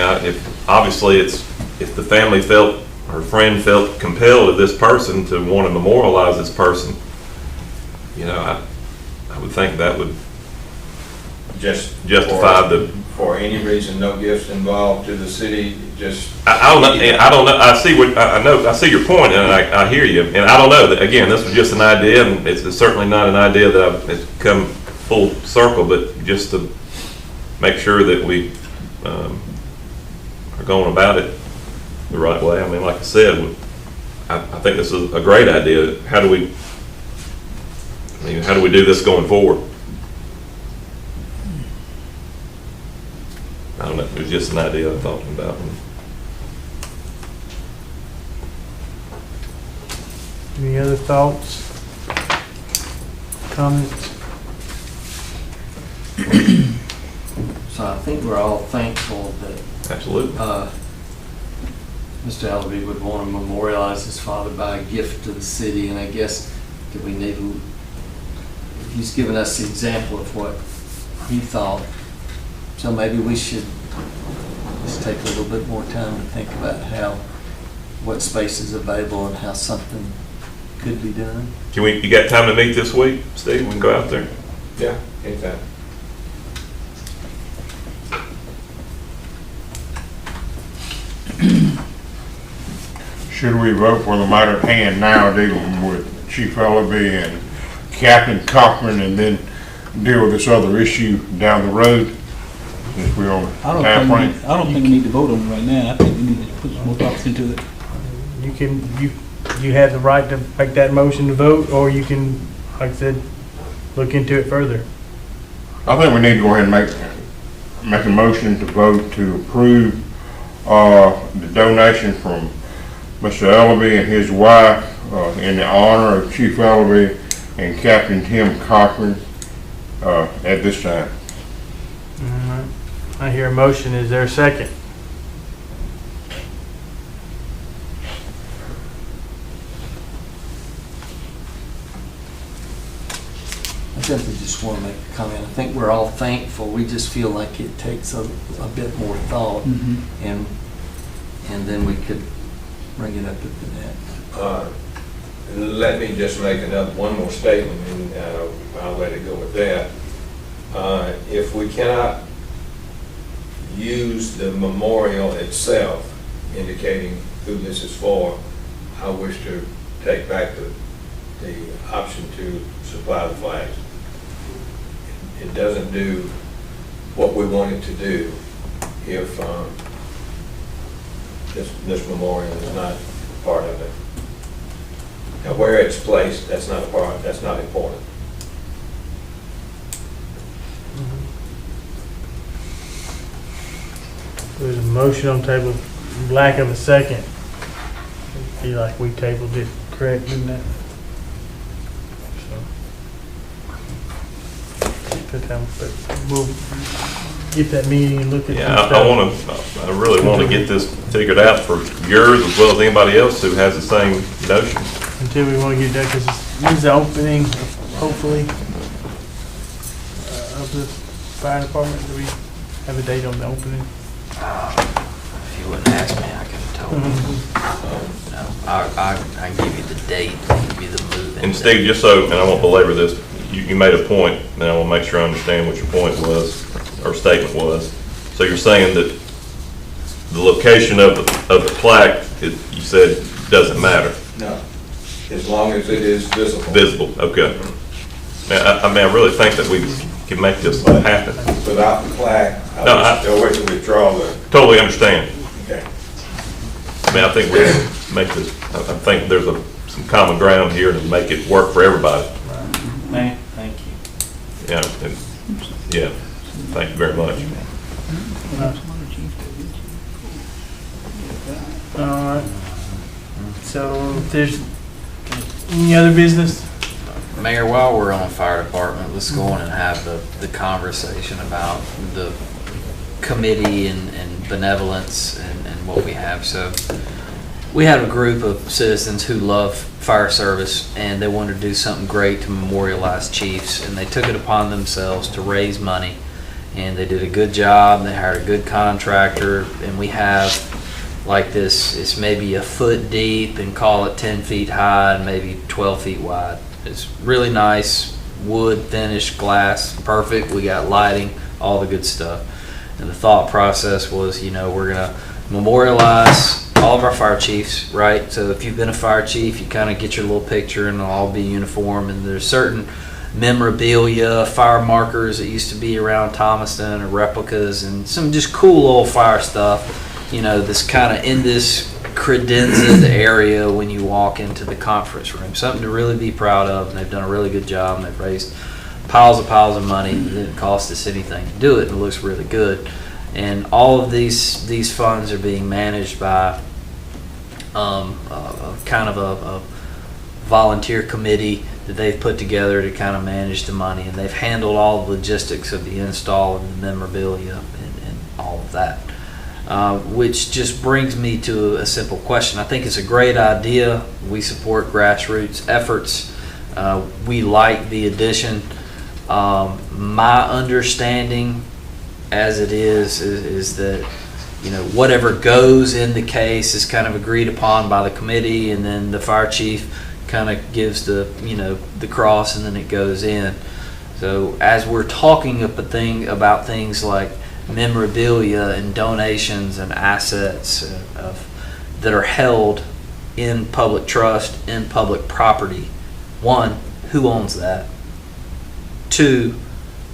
obviously if the family felt, or friend felt compelled of this person to want to memorialize this person, you know, I would think that would
just
justify
for any reason, no gifts involved to the city, just.
I don't know. I see I see your point, and I hear you. And I don't know that, again, this was just an idea, and it's certainly not an idea that it's come full circle, but just to make sure that we are going about it the right way. I mean, like I said, I think this is a great idea. How do we do this going forward? I don't know. It was just an idea I'm talking about.
Any other thoughts, comments?
So I think we're all thankful that
Absolutely.
Mr. Allaby would want to memorialize his father by a gift to the city, and I guess that we need to, he's given us the example of what he thought, so maybe we should just take a little bit more time to think about what space is available and how something could be done.
You got time to meet this week, Steve? We can go out there.
Yeah, anytime.
Should we vote for the matter at hand now, dealing with Chief Ellaby and Captain Cochran, and then deal with this other issue down the road? If we're on
I
time frame.
don't think we need to vote on it right now. I think we need to put some more thoughts into it.
You have the right to make that motion to vote, or you can, like I said, look into it further.
I think we need to go ahead and make a motion to vote to approve the donation from Mr. Ellaby and his wife in the honor of Chief Ellaby and Captain Tim Cochran at this time.
All right. I hear a motion. Is there a second?
I simply just want to make a comment. I think we're all thankful. We just feel like it takes a bit more thought, and then we could bring it up at the next.
let me just make one more statement, and I'll let it go with that. If we cannot use the memorial itself indicating who this is for, I wish to take back the option to supply the flags. It doesn't do what we want it to do if this memorial is not part of it. Now, where it's placed, that's not important.
There's a motion on table, lack of a second. Feel like we tabled it correct, didn't that? But we'll get that meeting and look at.
Yeah, I really want to get this figured out for yours as well as anybody else who has the same notion.
Until we want to get that, because this is the opening, hopefully, of the fire department. Do we have a date on the opening?
If you wouldn't ask me, I could have told you. No, I can give you the date, give you the move.
And Steve, just so, and I won't belabor this, you made a point, and I want to make sure I understand what your point was, or statement was. So you're saying that the location of the plaque, you said, doesn't matter?
No, as long as it is visible.
Visible, okay. I mean, I really think that we can make this happen.
Without the plaque,
No,
I wish to withdraw the.
Totally understand.
Okay.
I mean, I think we can make this, I think there's some common ground here to make it work for everybody.
Thank you.
Yeah, thank you very much.
All right. So if there's any other business?
Mayor, while we're on fire department, let's go on and have the conversation about the committee and benevolence and what we have. So we had a group of citizens who love fire service, and they wanted to do something great to memorialize chiefs, and they took it upon themselves to raise money, and they did a good job. They hired a good contractor, and we have like this, it's maybe a foot deep and call it 10 feet high and maybe 12 feet wide. It's really nice, wood, finished, glass, perfect. We got lighting, all the good stuff. And the thought process was, we're gonna memorialize all of our fire chiefs, right? So if you've been a fire chief, you kind of get your little picture and it'll all be uniform. And there's certain memorabilia, fire markers that used to be around Thomaston, or replicas, and some just cool old fire stuff, this kind of in this credenza area when you walk into the conference room. Something to really be proud of, and they've done a really good job, and they've raised piles of money. It didn't cost us anything to do it, and it looks really good. And all of these funds are being managed by kind of a volunteer committee that they've put together to kind of manage the money, and they've handled all the logistics of the install and the memorabilia and all of that. Which just brings me to a simple question. I think it's a great idea. We support grassroots efforts. We like the addition. My understanding as it is that whatever goes in the case is kind of agreed upon by the committee, and then the fire chief kind of gives the cross, and then it goes in. So as we're talking about things like memorabilia and donations and assets that are held in public trust, in public property, one, who owns that? Two,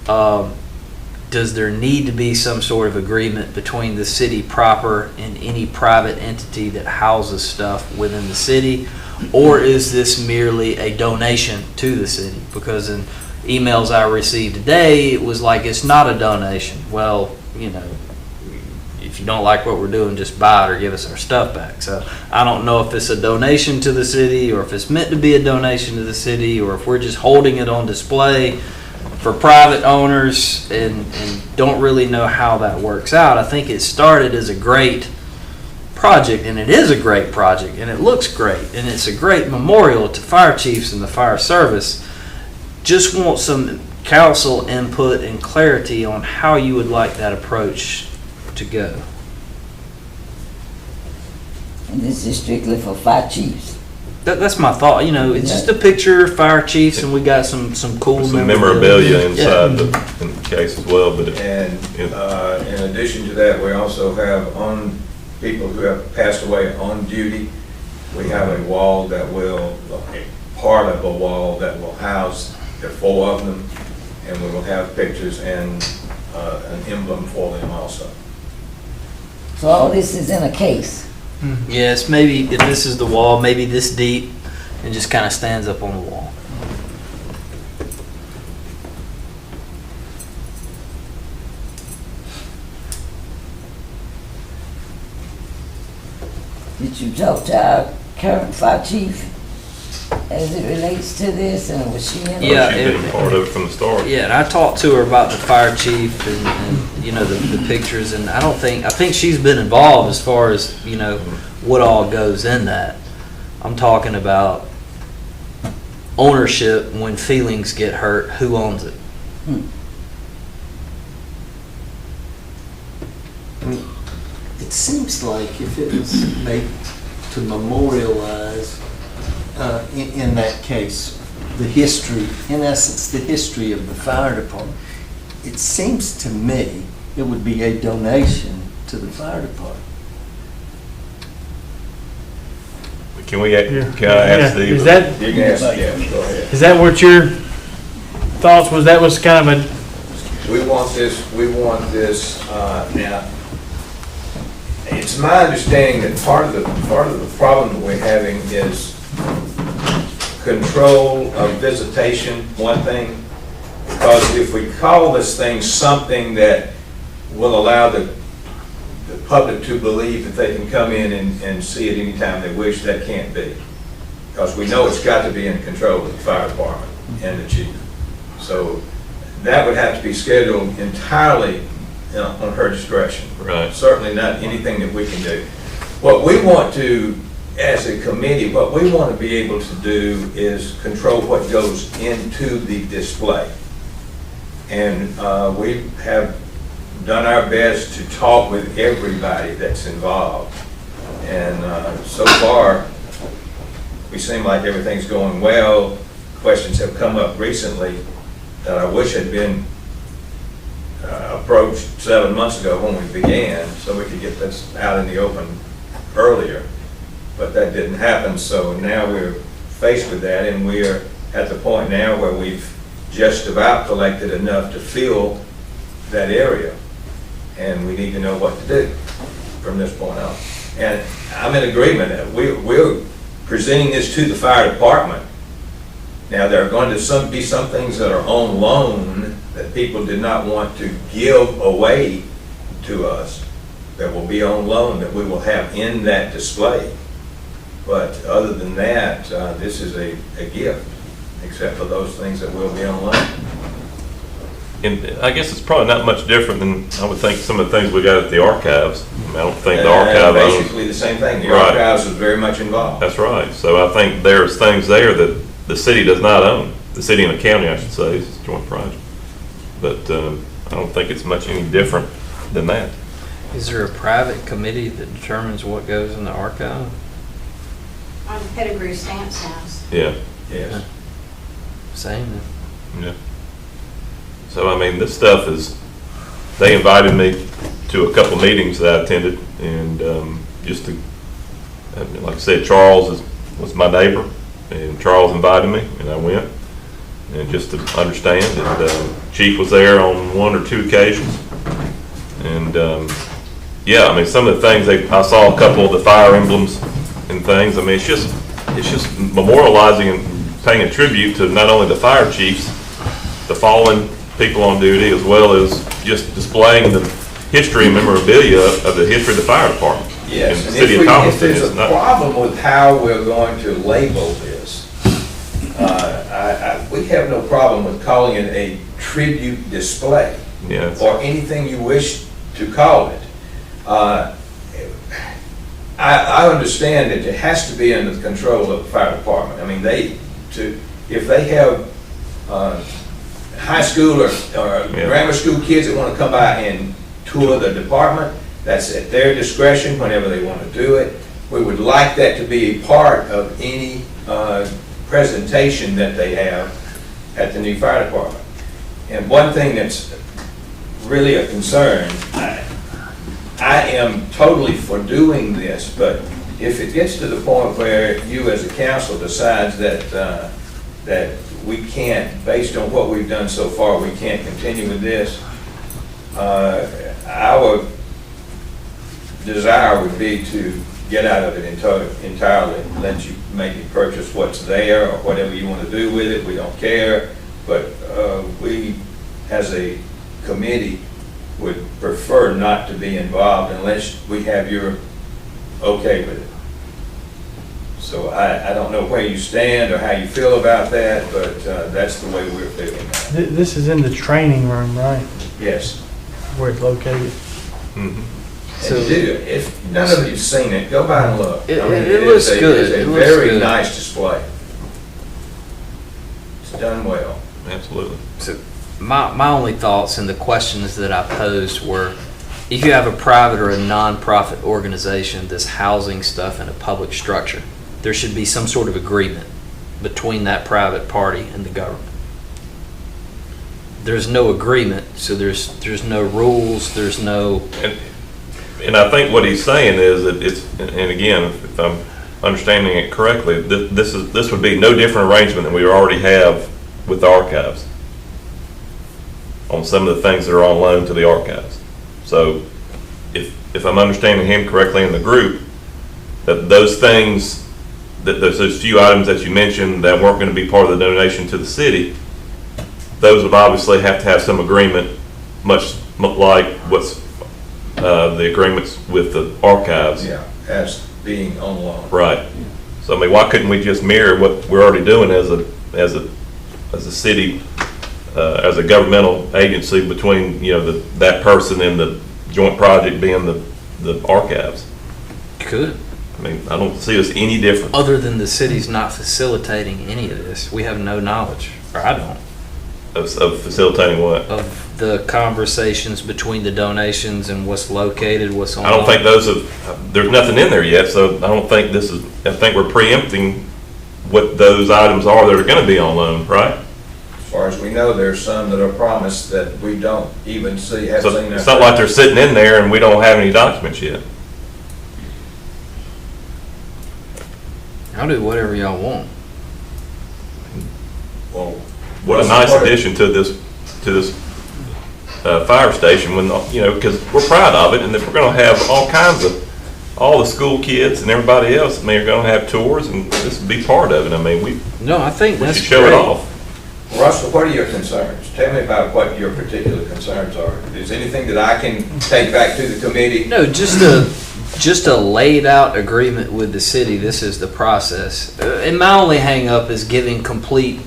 does there need to be some sort of agreement between the city proper and any private entity that houses stuff within the city? Or is this merely a donation to the city? Because in emails I received today, it was like, it's not a donation. Well, if you don't like what we're doing, just buy it or give us our stuff back. So I don't know if it's a donation to the city, or if it's meant to be a donation to the city, or if we're just holding it on display for private owners, and don't really know how that works out. I think it started as a great project, and it is a great project, and it looks great, and it's a great memorial to fire chiefs and the fire service. Just want some council input and clarity on how you would like that approach to go.
And this is strictly for fire chiefs.
That's my thought, it's just a picture, fire chiefs, and we got some cool
Some memorabilia inside
Yeah.
in the case as well, but
And in addition to that, we also have people who have passed away on duty. We have a wall that will, part of a wall that will house, there are 4 of them, and we will have pictures and an emblem for them also.
So all this is in a case.
Yes, maybe if this is the wall, maybe this deep, and just kind of stands up on the wall.
Did you talk to our current fire chief as it relates to this, and was she in?
Yeah,
she's been part of it from the start.
Yeah, and I talked to her about the fire chief and the pictures, and I think she's been involved as far as, what all goes in that. I'm talking about ownership when feelings get hurt, who owns it?
It seems like if it was made to memorialize, in that case, the history, in essence, the history of the fire department, it seems to me it would be a donation to the fire department.
Can I ask Steve?
Is that,
You can ask, yeah, go ahead.
is that what your thoughts was? That was kind of a,
We want this, now, it's my understanding that part of the problem that we're having is control of visitation, one thing, because if we call this thing something that will allow the public to believe that they can come in and see it anytime they wish, that can't be. Because we know it's got to be in control of the fire department and the chief. So that would have to be scheduled entirely on her discretion.
Right.
Certainly not anything that we can do. What we want to, as a committee, what we want to be able to do is control what goes into the display. And we have done our best to talk with everybody that's involved. And so far, we seem like everything's going well. Questions have come up recently that I wish had been approached 7 months ago when we began, so we could get this out in the open earlier. But that didn't happen, so now we're faced with that, and we're at the point now where we've just about collected enough to fill that area, and we need to know what to do from this point on. And I'm in agreement that we're presenting this to the fire department. Now, there are going to be some things that are on loan that people did not want to give away to us, that will be on loan, that we will have in that display. But other than that, this is a gift, except for those things that will be on loan.
And I guess it's probably not much different than, I would think, some of the things we got at the archives. I mean, I don't think the archive owns.
Basically the same thing. The
Right.
archives is very much involved.
That's right. So I think there's things there that the city does not own. The city and the county, I should say, is a joint project. But I don't think it's much any different than that.
Is there a private committee that determines what goes in the archive?
On Pettigrew Stamps House.
Yeah,
Yes.
Same.
yeah. So, I mean, this stuff is, they invited me to a couple meetings that I attended, and just to, like I said, Charles was my neighbor, and Charles invited me, and I went, and just to understand, and Chief was there on 1 or 2 occasions, and yeah, I mean, some of the things, I saw a couple of the fire emblems and things. I mean, it's just memorializing and paying a tribute to not only the fire chiefs, the fallen people on duty, as well as just displaying the history and memorabilia of the history of the fire department.
Yes,
in
and
the city of
if
Thomaston.
there's
It's
a
not-
problem with how we're going to label this, we have no problem with calling it a tribute display,
Yeah, it's-
or anything you wish to call it. I understand that it has to be under the control of the fire department. I mean, if they have high school or
Yeah.
grammar school kids that want to come by and tour the department, that's at their discretion whenever they want to do it. we would like that to be a part of any presentation that they have at the new fire department. And one thing that's really a concern, I am totally for doing this, but if it gets to the point where you as a council decides that we can't, based on what we've done so far, we can't continue with this, our desire would be to get out of it entirely, let you maybe purchase what's there or whatever you want to do with it, we don't care, but we as a committee would prefer not to be involved unless we have your okay with it. So I don't know where you stand or how you feel about that, but that's the way we're feeling now.
This is in the training room, right?
Yes.
Where it's located.
And if none of you've seen it, go by and look.
It looks good.
It's a very nice display. It's done well.
Absolutely.
So my only thoughts and the questions that I posed were, if you have a private or a non-profit organization that's housing stuff in a public structure, there should be some sort of agreement between that private party and the government. There's no agreement, so there's no rules, there's no...
And I think what he's saying is that it's, and again, if I'm understanding it correctly, this would be no different arrangement than we already have with the archives on some of the things that are on loan to the archives. So if I'm understanding him correctly in the group, that those things, that those few items that you mentioned that weren't going to be part of the donation to the city, those would obviously have to have some agreement, much like what's the agreements with the archives.
Yeah, as being on loan.
Right. So I mean, why couldn't we just mirror what we're already doing as a city, as a governmental agency between, you know, that person and the joint project being the archives?
Could.
I mean, I don't see us any different.
Other than the city's not facilitating any of this, we have no knowledge, or I don't.
Of facilitating what?
Of the conversations between the donations and what's located, what's on.
I don't think there's nothing in there yet, so I don't think I think we're preempting what those items are that are going to be on loan, right?
As far as we know, there's some that are promised that we don't even see, have
So
seen.
it's not like they're sitting in there and we don't have any documents yet.
I'll do whatever y'all want.
Well,
What a nice addition to this fire station, when, you know, because we're proud of it, and if we're going to have all the school kids and everybody else, I mean, are going to have tours, and this would be part of it. I mean, we
I think
should
that's
show
great.
it off.
Russell, what are your concerns? Tell me about what your particular concerns are. Is anything that I can take back to the committee?
No, just a laid out agreement with the city. This is the process. And my only hang up is giving complete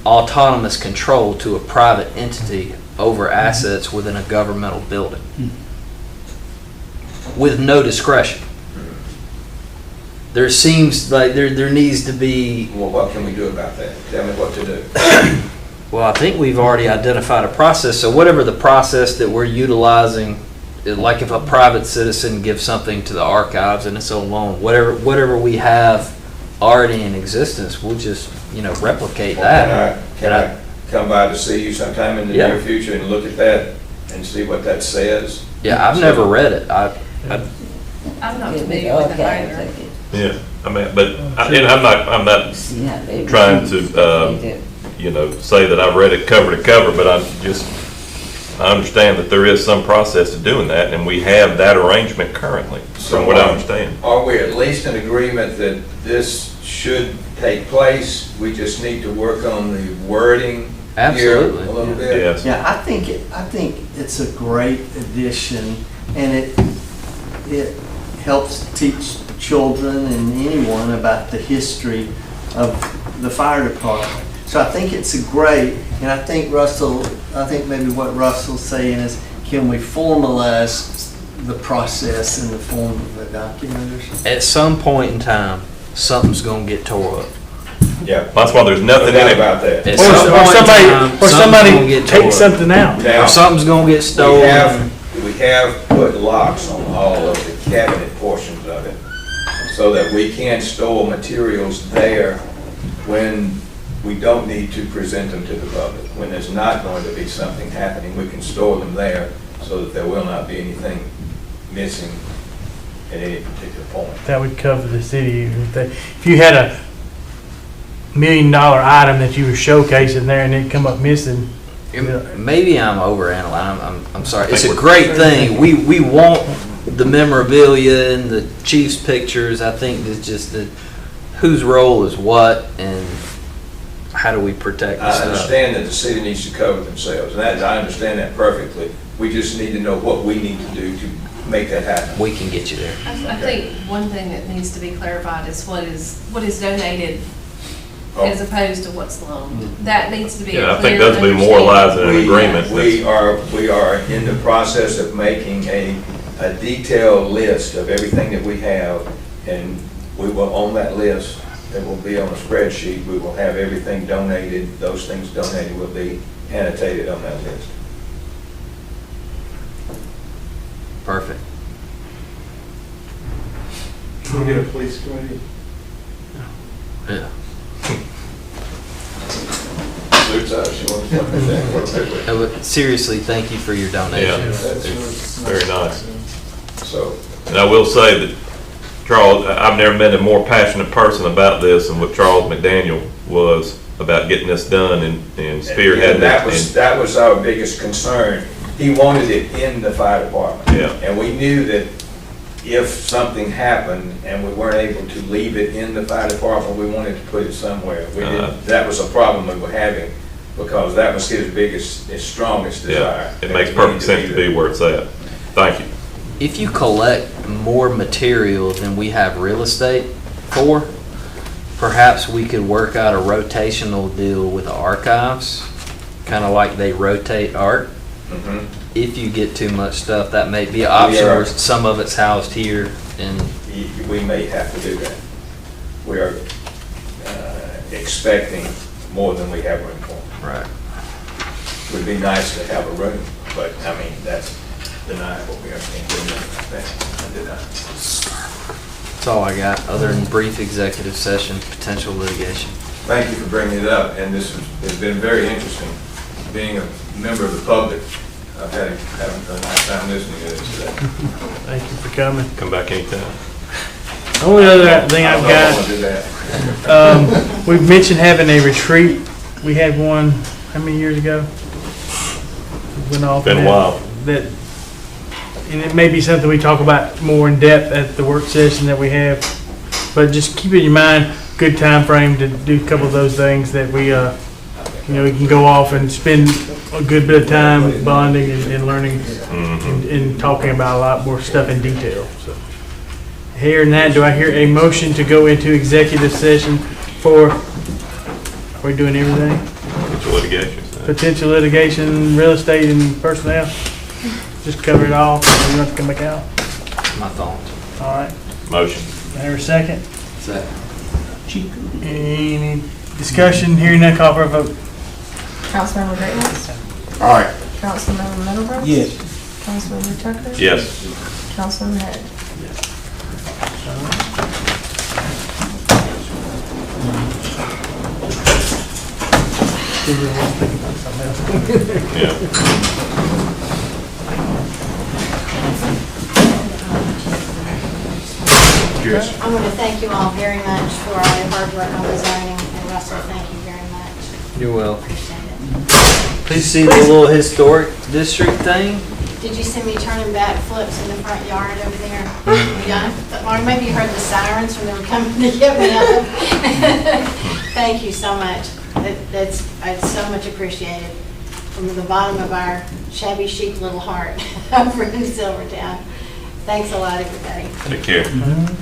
autonomous control to a private entity over assets within a governmental building with no discretion. There seems like there needs to be...
Well, what can we do about that? Tell me what to do.
Well, I think we've already identified a process, so whatever the process that we're utilizing, like if a private citizen gives something to the archives and it's on loan, whatever we have already in existence, we'll just, replicate that.
Can I come by to see you sometime in the
Yeah.
near future and look at that and see what that says?
Yeah, I've never read it.
I'm not familiar with it either.
Yeah, I mean, but I'm not trying to, say that I've read it cover to cover, but I understand that there is some process to doing that, and we have that arrangement currently, from what I understand.
Are we at least in agreement that this should take place? We just need to work on the wording here a
Absolutely.
little bit?
Yes.
Yeah, I think it's a great addition, and it helps teach children and anyone about the history of the fire department. So I think it's a great, and I think maybe what Russell's saying is, can we formalize the process in the form of a document or something?
At some point in time, something's gonna get tore up.
Yeah.
That's why there's nothing in it.
About that.
At
Or
some point in time, something's
somebody
gonna get tore
takes
up.
something out.
Now,
Or something's gonna get stolen.
we have put locks on all of the cabinet portions of it. so that we can store materials there when we don't need to present them to the public. When there's not going to be something happening, we can store them there so that there will not be anything missing at any particular point.
That would cover the city. If you had a $1 million item that you were showcasing there and it come up missing,
Maybe I'm overanalyzing. I'm sorry. It's a great thing. We want the memorabilia and the Chiefs pictures. I think it's just that whose role is what and how do we protect the
I
stuff.
understand that the city needs to cover themselves, and I understand that perfectly. We just need to know what we need to do to make that happen.
We can get you there.
I think one thing that needs to be clarified is what is donated as opposed to what's loaned. That needs to be a
Yeah, I
clear
think that's been moralized in an agreement.
We are in the process of making a detailed list of everything that we have, and we will, on that list, it will be on a spreadsheet, we will have everything donated, those things donated will be annotated on that list.
Perfect.
We'll get a police committee.
Yeah.
Suits us, you want to look at that?
But seriously, thank you for your donation.
It's very nice.
So,
And I will say that Charles, I've never met a more passionate person about this than what Charles McDaniel was about getting this done and spearheading
and that
it.
that was our biggest concern. He wanted it in the fire department.
Yeah.
And we knew that if something happened and we weren't able to leave it in the fire department, we wanted to put it somewhere. We didn't, that was a problem we were having, because that was his biggest, his strongest desire.
Yeah, it makes perfect sense to be where it's at. Thank you.
If you collect more material than we have real estate for, perhaps we could work out a rotational deal with the archives, kind of like they rotate art.
Mhm.
If you get too much stuff, that may be an option
Yeah.
where some of it's housed here and
We may have to do that. We are expecting more than we have room for.
right.
It would be nice to have a room, but I mean, that's deniable. We can't do nothing like that. I did not.
That's all I got, other than brief executive session, potential litigation.
Thank you for bringing it up, and this has been very interesting. Being a member of the public, I've had a nice time listening to this today.
thank you for coming.
Come back anytime.
The only other thing I've
I
got,
don't want to do that.
we've mentioned having a retreat. We had one, how many years ago? Went off.
Been a while.
That, and it may be something we talk about more in depth at the work session that we have. But just keep in your mind, good time frame to do a couple of those things that we, we can go off and spend a good bit of time bonding and learning and talking about a lot more stuff in detail. So, hearing that, do I hear a motion to go into executive session for, are we doing everything?
Potential litigation.
Potential litigation, real estate, and personnel? Just cover it all, so we don't have to come back out?
My thought.
All right,
Motion.
have a second?
Second.
Any discussion? Hearing none, call for a vote.
Councilmember Greatness?
All right.
Councilmember Middlebrooks?
Yes.
Councilmember Tucker?
Yes.
Councilmember Head?
Yeah.
Cheers.
I want to thank you all very much for all your hard work on the zoning, and Russell, thank you very much.
You're welcome.
Appreciate it.
Please see the little historic district thing.
Did you see me turning back flips in the front yard over there? Yeah, or maybe you heard the sirens when they were coming to get me up. Thank you so much. It's so much appreciated from the bottom of our shabby chic little heart over in Silvertown. Thanks a lot, everybody.
Take care.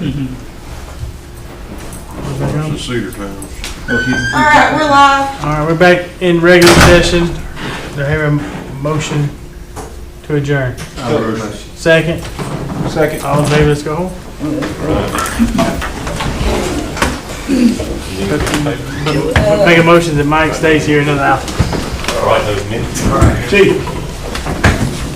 The Cedar Towns.
All right, we're live.
All right, we're back in regular session. Do I hear a motion to adjourn? Second?
Second.
All in favor, let's go home. Make a motion that Mike stays here another hour.
All right, those minutes.
Chief.